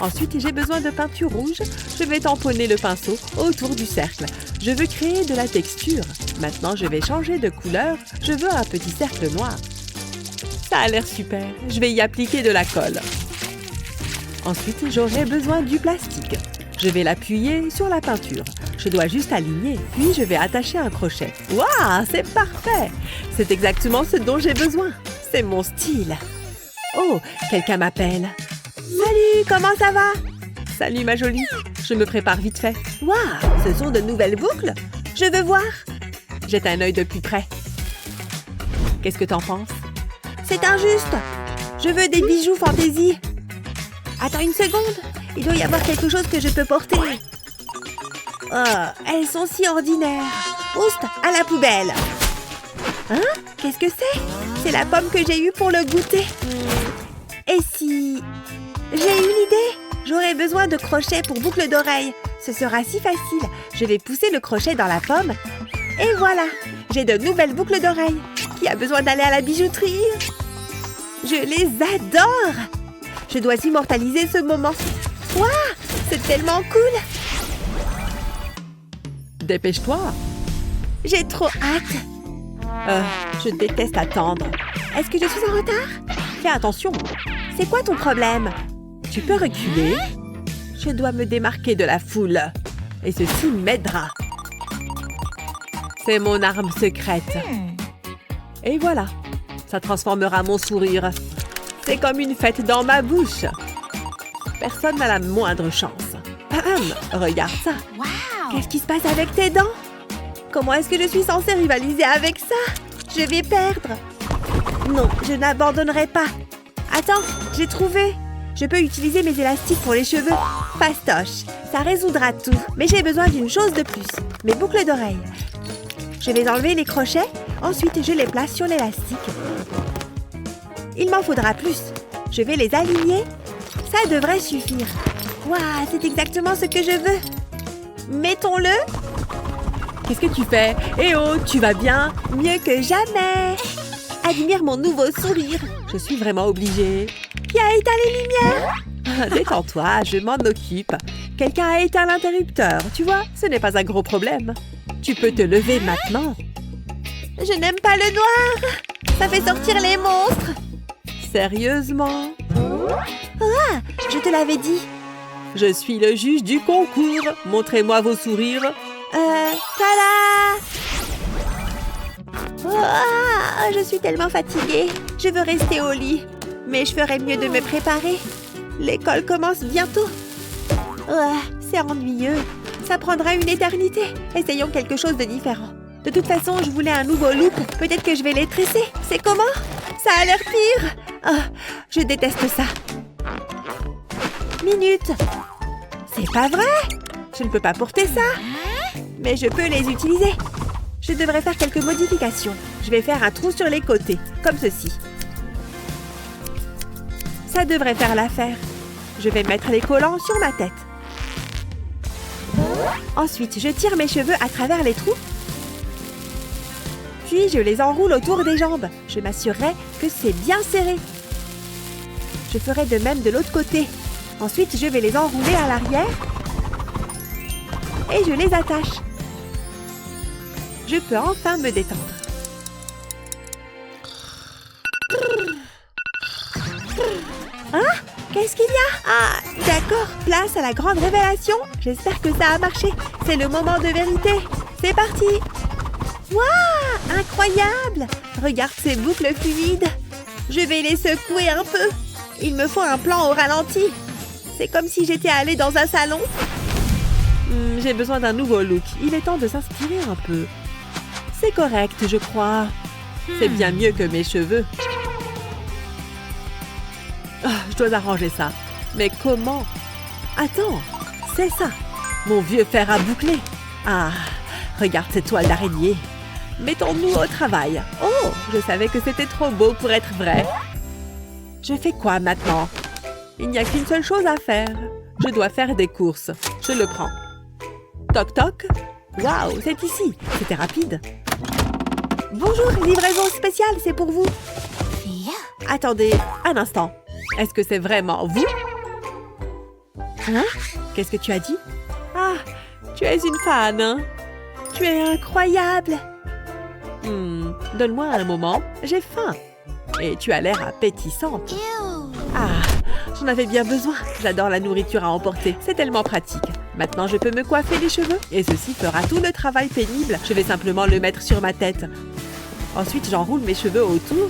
Speaker 4: Ensuite, j'ai besoin de peinture rouge. Je vais tamponner le pinceau autour du cercle. Je veux créer de la texture. Maintenant, je vais changer de couleur. Je veux un petit cercle noir. Ça a l'air super. Je vais y appliquer de la colle. Ensuite, j'aurai besoin du plastique. Je vais l'appuyer sur la peinture. Je dois juste aligner, puis je vais attacher un crochet. Waouh, c'est parfait! C'est exactement ce dont j'ai besoin. C'est mon style. Oh, quelqu'un m'appelle. Salut, comment ça va? Salut ma jolie. Je me prépare vite fait. Waouh, ce sont de nouvelles boucles? Je veux voir. Jette un œil de plus près. Qu'est-ce que t'en penses? C'est injuste. Je veux des bijoux fantaisie. Attends une seconde. Il doit y avoir quelque chose que je peux porter. Oh, elles sont si ordinaires. Oust, à la poubelle. Hein? Qu'est-ce que c'est? C'est la pomme que j'ai eue pour le goûter. Et si... J'ai une idée. J'aurai besoin de crochets pour boucles d'oreilles. Ce sera si facile. Je vais pousser le crochet dans la pomme. Et voilà, j'ai de nouvelles boucles d'oreilles. Qui a besoin d'aller à la bijouterie? Je les adore. Je dois immortaliser ce moment. Waouh, c'est tellement cool. Dépêche-toi. J'ai trop hâte. Je déteste attendre. Est-ce que je suis en retard? Fais attention. C'est quoi ton problème? Tu peux reculer? Je dois me démarquer de la foule. Et ceci m'aidera. C'est mon arme secrète. Et voilà. Ça transformera mon sourire. C'est comme une fête dans ma bouche. Personne n'a la moindre chance. Regarde ça. Qu'est-ce qui se passe avec tes dents? Comment est-ce que je suis censée rivaliser avec ça? Je vais perdre. Non, je n'abandonnerai pas. Attends, j'ai trouvé. Je peux utiliser mes élastiques pour les cheveux. Fastoche, ça résoudra tout. Mais j'ai besoin d'une chose de plus. Mes boucles d'oreilles. Je vais enlever les crochets. Ensuite, je les place sur l'élastique. Il m'en faudra plus. Je vais les aligner. Ça devrait suffire. Waouh, c'est exactement ce que je veux. Mettons-le. Qu'est-ce que tu fais? Eh oh, tu vas bien? Mieux que jamais. Admire mon nouveau sourire. Je suis vraiment obligée. Qui a éteint les lumières? Détends-toi, je m'en occupe. Quelqu'un a éteint l'interrupteur. Tu vois, ce n'est pas un gros problème. Tu peux te lever maintenant. Je n'aime pas le noir. Ça fait sortir les monstres. Sérieusement? Ah, je te l'avais dit. Je suis le juge du concours. Montrez-moi vos sourires. Tada! Oh, je suis tellement fatiguée. Je veux rester au lit. Mais je ferais mieux de me préparer. L'école commence bientôt. Oh, c'est ennuyeux. Ça prendra une éternité. Essayons quelque chose de différent. De toute façon, je voulais un nouveau look. Peut-être que je vais les tresser. C'est comment? Ça a l'air pire. Oh, je déteste ça. Minute. C'est pas vrai. Je ne peux pas porter ça. Mais je peux les utiliser. Je devrais faire quelques modifications. Je vais faire un trou sur les côtés, comme ceci. Ça devrait faire l'affaire. Je vais mettre les collants sur ma tête. Ensuite, je tire mes cheveux à travers les trous. Puis, je les enroule autour des jambes. Je m'assurerai que c'est bien serré. Je ferai de même de l'autre côté. Ensuite, je vais les enrouler à l'arrière. Et je les attache. Je peux enfin me détendre. Hein? Qu'est-ce qu'il y a? Ah, d'accord. Place à la grande révélation. J'espère que ça a marché. C'est le moment de vérité. C'est parti. Waouh! Incroyable! Regarde ces boucles fluides. Je vais les secouer un peu. Il me faut un plan au ralenti. C'est comme si j'étais allée dans un salon. J'ai besoin d'un nouveau look. Il est temps de s'inspirer un peu. C'est correct, je crois. C'est bien mieux que mes cheveux. Oh, je dois arranger ça. Mais comment? Attends, c'est ça. Mon vieux fer à boucler. Ah, regarde cette toile d'araignée. Mettons-nous au travail. Oh, je savais que c'était trop beau pour être vrai. Je fais quoi maintenant? Il n'y a qu'une seule chose à faire. Je dois faire des courses. Je le prends. Toc toc. Waouh, c'est ici. C'était rapide. Bonjour, livraison spéciale, c'est pour vous. Attendez, un instant. Est-ce que c'est vraiment vous? Hein? Qu'est-ce que tu as dit? Ah, tu es une fan, hein? Tu es incroyable! Donne-moi un moment, j'ai faim. Et tu as l'air appétissante. Ah, j'en avais bien besoin. J'adore la nourriture à emporter. C'est tellement pratique. Maintenant, je peux me coiffer les cheveux. Et ceci fera tout le travail pénible. Je vais simplement le mettre sur ma tête. Ensuite, j'enroule mes cheveux autour.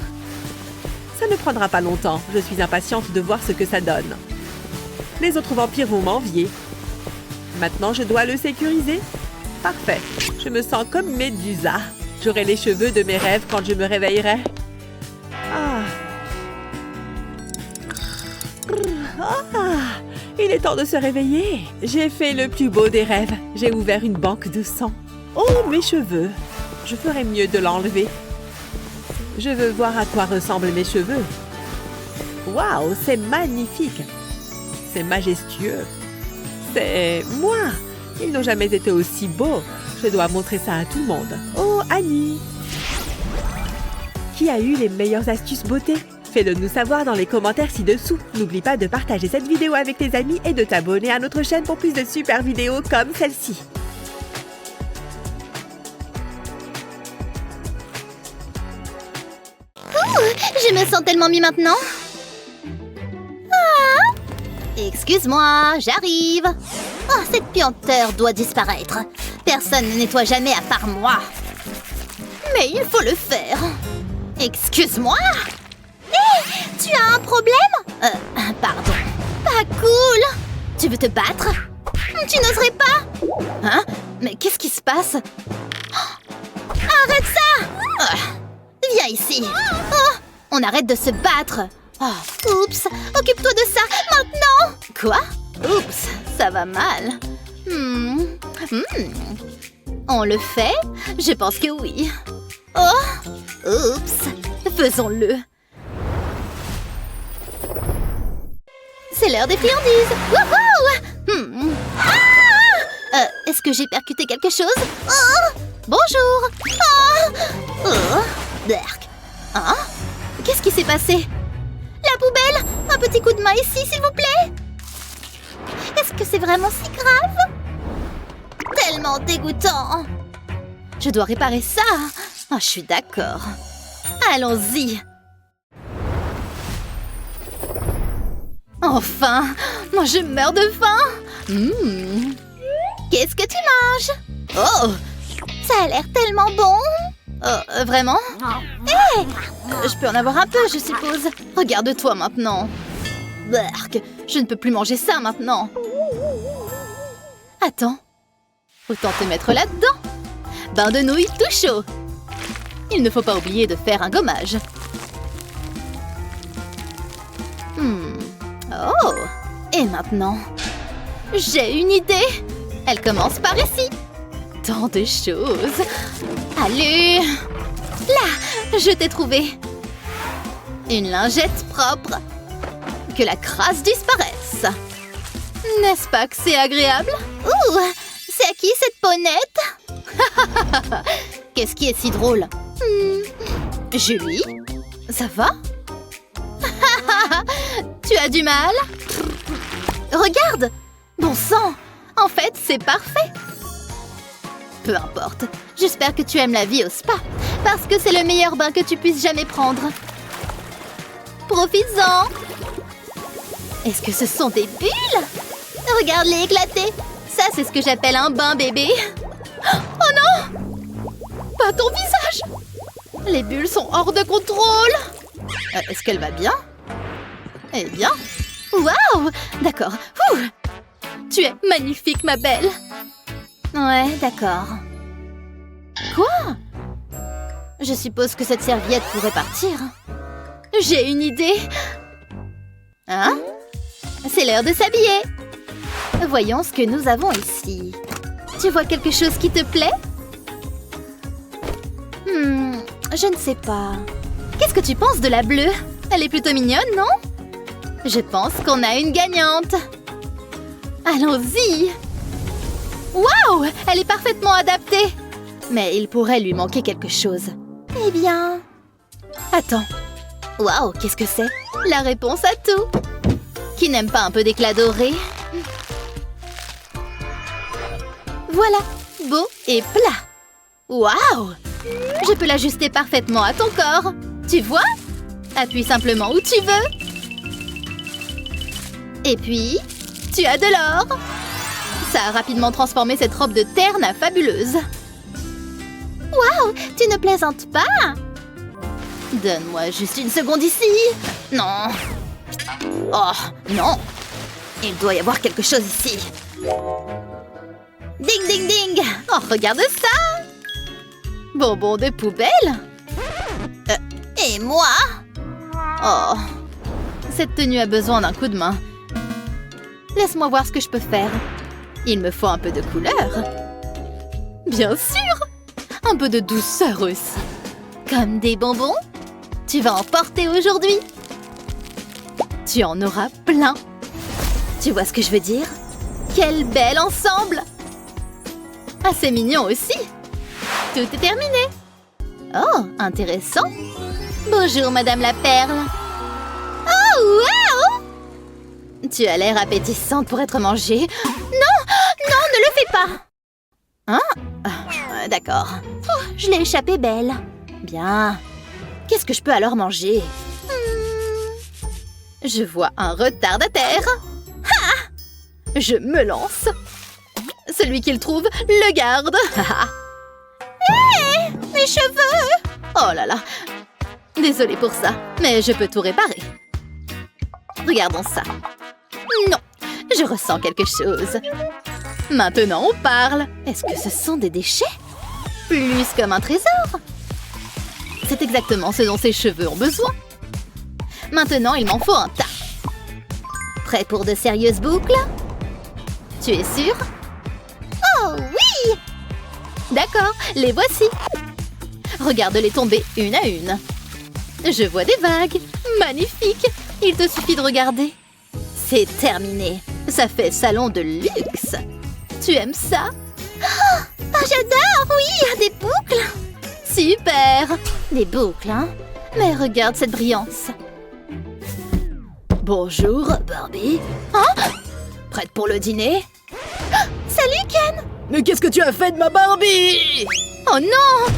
Speaker 4: Ça ne prendra pas longtemps. Je suis impatiente de voir ce que ça donne. Les autres vampires vont m'envier. Maintenant, je dois le sécuriser. Parfait. Je me sens comme Médusa. J'aurai les cheveux de mes rêves quand je me réveillerai. Ah. Ah, il est temps de se réveiller. J'ai fait le plus beau des rêves. J'ai ouvert une banque de sang. Oh, mes cheveux. Je ferais mieux de l'enlever. Je veux voir à quoi ressemblent mes cheveux. Waouh, c'est magnifique. C'est majestueux. C'est moi. Ils n'ont jamais été aussi beaux. Je dois montrer ça à tout le monde. Oh, Annie. Qui a eu les meilleures astuces beauté? Fais-le nous savoir dans les commentaires ci-dessous. N'oublie pas de partager cette vidéo avec tes amis et de t'abonner à notre chaîne pour plus de super vidéos comme celle-ci.
Speaker 2: Je me sens tellement mis maintenant. Ah! Excuse-moi, j'arrive. Oh, cette puanteur doit disparaître. Personne ne nettoie jamais à part moi. Mais il faut le faire. Excuse-moi. Hé, tu as un problème? Pardon. Pas cool. Tu veux te battre? Tu n'oserais pas? Hein? Mais qu'est-ce qui se passe? Arrête ça! Viens ici. Oh, on arrête de se battre. Oh, oups, occupe-toi de ça, maintenant! Quoi? Oups, ça va mal. On le fait? Je pense que oui. Oh, oups, faisons-le. C'est l'heure des friandises. Wouhou! Est-ce que j'ai percuté quelque chose? Oh, bonjour! Berk. Hein? Qu'est-ce qui s'est passé? La poubelle! Un petit coup de main ici, s'il vous plaît! Est-ce que c'est vraiment si grave? Tellement dégoûtant! Je dois réparer ça! Oh, je suis d'accord. Allons-y! Enfin! Moi, je meurs de faim! Qu'est-ce que tu manges? Oh! Ça a l'air tellement bon! Oh, vraiment? Hé! Je peux en avoir un peu, je suppose. Regarde-toi maintenant. Berk, je ne peux plus manger ça maintenant. Attends. Autant te mettre là-dedans. Bain de nouilles tout chaud. Il ne faut pas oublier de faire un gommage. Oh! Et maintenant? J'ai une idée. Elle commence par ici. Tant de choses. Allez! Là, je t'ai trouvé. Une lingette propre. Que la crasse disparaisse. N'est-ce pas que c'est agréable? Ouh! C'est à qui cette ponette? Qu'est-ce qui est si drôle? Julie? Ça va? Tu as du mal? Regarde! Bon sang! En fait, c'est parfait! Peu importe. J'espère que tu aimes la vie au spa. Parce que c'est le meilleur bain que tu puisses jamais prendre. Profites-en! Est-ce que ce sont des bulles? Regarde-les éclater! Ça, c'est ce que j'appelle un bain bébé. Oh non! Pas ton visage! Les bulles sont hors de contrôle! Est-ce qu'elle va bien? Eh bien... Waouh! D'accord. Ouh. Tu es magnifique, ma belle! Ouais, d'accord. Quoi? Je suppose que cette serviette pourrait partir. J'ai une idée. Hein? C'est l'heure de s'habiller. Voyons ce que nous avons ici. Tu vois quelque chose qui te plaît? Je ne sais pas. Qu'est-ce que tu penses de la bleue? Elle est plutôt mignonne, non? Je pense qu'on a une gagnante. Allons-y! Waouh! Elle est parfaitement adaptée. Mais il pourrait lui manquer quelque chose. Eh bien... Attends. Waouh, qu'est-ce que c'est? La réponse à tout. Qui n'aime pas un peu d'éclat doré? Voilà, beau et plat. Waouh! Je peux l'ajuster parfaitement à ton corps. Tu vois? Appuie simplement où tu veux. Et puis, tu as de l'or. Ça a rapidement transformé cette robe de terne fabuleuse. Waouh! Tu ne plaisantes pas? Donne-moi juste une seconde ici. Non. Oh, non. Il doit y avoir quelque chose ici. Ding, ding, ding. Oh, regarde ça. Bonbon de poubelle. Et moi? Oh. Cette tenue a besoin d'un coup de main. Laisse-moi voir ce que je peux faire. Il me faut un peu de couleur. Bien sûr. Un peu de douceur aussi. Comme des bonbons. Tu vas en porter aujourd'hui. Tu en auras plein. Tu vois ce que je veux dire? Quel bel ensemble! Assez mignon aussi. Tout est terminé. Oh, intéressant. Bonjour, Madame la Perle. Oh, wow! Tu as l'air appétissante pour être mangée. Non, non, ne le fais pas. Hein? D'accord. Oh, je l'ai échappé belle. Bien. Qu'est-ce que je peux alors manger? Je vois un retardataire. Ha! Je me lance. Celui qu'il trouve le garde. Hé! Mes cheveux! Oh là là. Désolée pour ça, mais je peux tout réparer. Regardons ça. Non, je ressens quelque chose. Maintenant, on parle. Est-ce que ce sont des déchets? Plus comme un trésor. C'est exactement ce dont ses cheveux ont besoin. Maintenant, il m'en faut un tas. Prêt pour de sérieuses boucles? Tu es sûr? Oh oui! D'accord, les voici. Regarde-les tomber une à une. Je vois des vagues. Magnifique! Il te suffit de regarder. C'est terminé. Ça fait salon de luxe. Tu aimes ça? Oh, j'adore, oui, des boucles. Super! Des boucles, hein? Mais regarde cette brillance. Bonjour, Barbie. Hein? Prête pour le dîner? Salut, Ken!
Speaker 3: Mais qu'est-ce que tu as fait de ma Barbie?
Speaker 2: Oh non!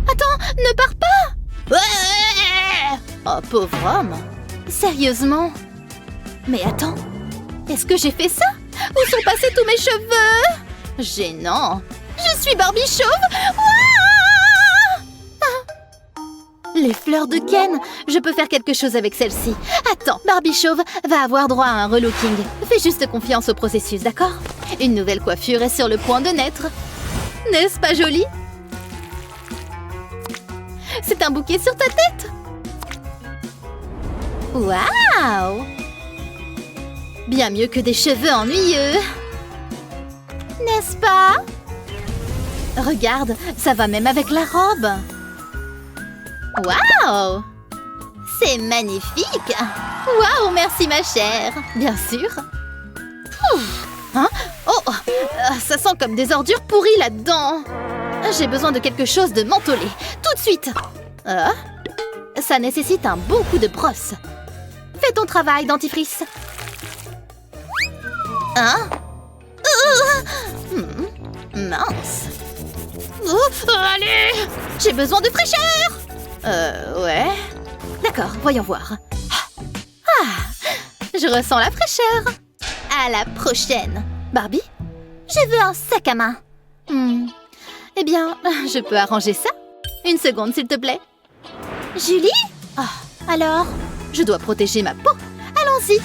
Speaker 2: Attends, ne pars pas!
Speaker 3: Ouais!
Speaker 2: Oh, pauvre homme! Sérieusement? Mais attends, est-ce que j'ai fait ça? Où sont passés tous mes cheveux? Gênant! Je suis Barbie chauve! Ouah! Ah. Les fleurs de Ken! Je peux faire quelque chose avec celle-ci. Attends, Barbie chauve va avoir droit à un relooking. Fais juste confiance au processus, d'accord? Une nouvelle coiffure est sur le point de naître. N'est-ce pas joli? C'est un bouquet sur ta tête! Waouh! Bien mieux que des cheveux ennuyeux! N'est-ce pas? Regarde, ça va même avec la robe! Waouh! C'est magnifique! Waouh, merci ma chère! Bien sûr! Ouf. Hein? Oh! Ça sent comme des ordures pourries là-dedans! J'ai besoin de quelque chose de mentholé! Tout de suite! Ça nécessite un bon coup de brosse! Fais ton travail, dentifrice! Hein? Mince! Allez! J'ai besoin de fraîcheur! Ouais. D'accord, voyons voir. Je ressens la fraîcheur! À la prochaine! Barbie, je veux un sac à main. Eh bien, je peux arranger ça? Une seconde, s'il te plaît. Julie? Alors, je dois protéger ma peau. Allons-y!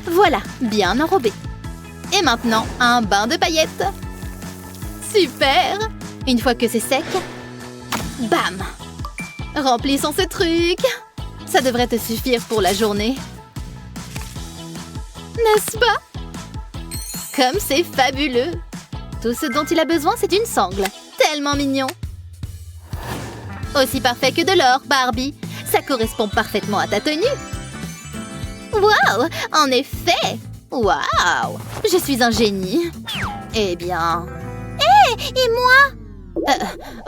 Speaker 2: Voilà, bien enrobé. Et maintenant, un bain de paillettes. Super! Une fois que c'est sec, bam! Remplissons ce truc. Ça devrait te suffire pour la journée. N'est-ce pas? Comme c'est fabuleux! Tout ce dont il a besoin, c'est une sangle. Tellement mignon! Aussi parfait que de l'or, Barbie. Ça correspond parfaitement à ta tenue. Waouh! En effet! Waouh! Je suis un génie. Eh bien... Hé! Et moi?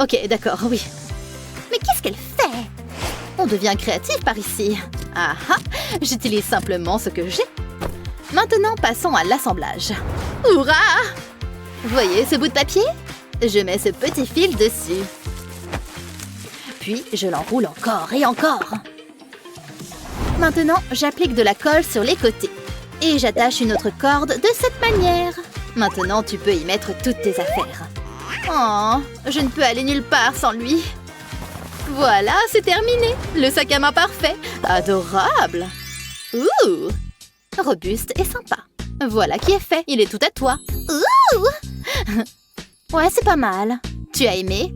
Speaker 2: Ok, d'accord, oui. Mais qu'est-ce qu'elle fait? On devient créatif par ici. Ah ah! J'utilise simplement ce que j'ai. Maintenant, passons à l'assemblage. Hurrah! Voyez ce bout de papier? Je mets ce petit fil dessus. Puis, je l'enroule encore et encore. Maintenant, j'applique de la colle sur les côtés. Et j'attache une autre corde de cette manière. Maintenant, tu peux y mettre toutes tes affaires. Oh, je ne peux aller nulle part sans lui. Voilà, c'est terminé. Le sac à main parfait. Adorable. Ouh, robuste et sympa. Voilà qui est fait. Il est tout à toi. Ouh. Ouais, c'est pas mal. Tu as aimé?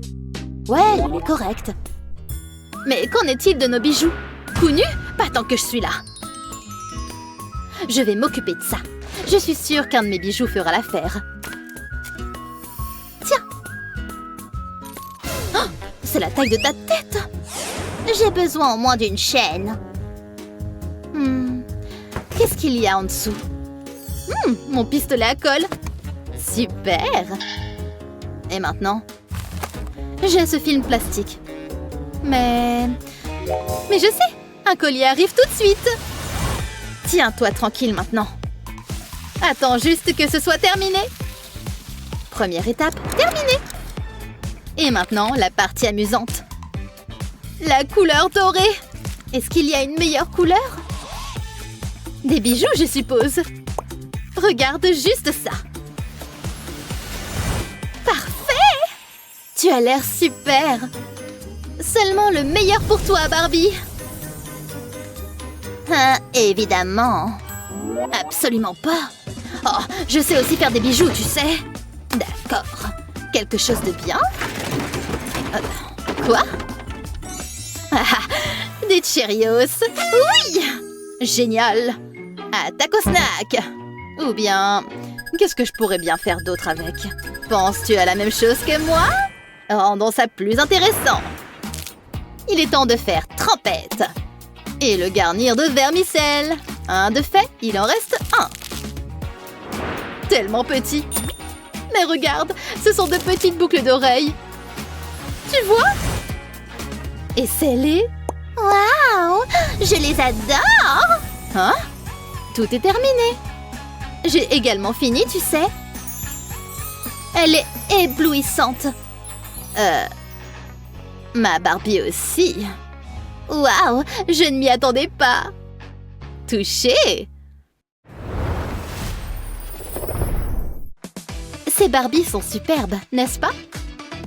Speaker 2: Ouais, il est correct. Mais qu'en est-il de nos bijoux? Coup nu? Pas tant que je suis là. Je vais m'occuper de ça. Je suis sûre qu'un de mes bijoux fera l'affaire. Tiens. Oh, c'est la taille de ta tête. J'ai besoin au moins d'une chaîne. Qu'est-ce qu'il y a en dessous? Mon pistolet à colle. Super. Et maintenant? J'ai ce film plastique. Mais je sais, un collier arrive tout de suite. Tiens-toi tranquille maintenant. Attends juste que ce soit terminé. Première étape, terminée. Et maintenant, la partie amusante. La couleur dorée. Est-ce qu'il y a une meilleure couleur? Des bijoux, je suppose. Regarde juste ça. Parfait! Tu as l'air super. Seulement le meilleur pour toi, Barbie. Évidemment. Absolument pas. Oh, je sais aussi faire des bijoux, tu sais. D'accord. Quelque chose de bien? Quoi? Des Cheerios. Oui! Génial. À taco snack. Ou bien, qu'est-ce que je pourrais bien faire d'autre avec? Penses-tu à la même chose que moi? Rendons ça plus intéressant. Il est temps de faire trempette. Et le garnir de vermicelle. Un de fait, il en reste un. Tellement petit. Mais regarde, ce sont de petites boucles d'oreilles. Tu vois? Et scellées. Waouh! Je les adore! Hein? Tout est terminé. J'ai également fini, tu sais. Elle est éblouissante. Ma Barbie aussi. Waouh! Je ne m'y attendais pas. Touché! Ces Barbies sont superbes, n'est-ce pas?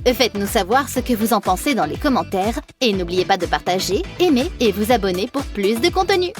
Speaker 2: Faites-nous savoir ce que vous en pensez dans les commentaires et n'oubliez pas de partager, aimer et vous abonner pour plus de contenu.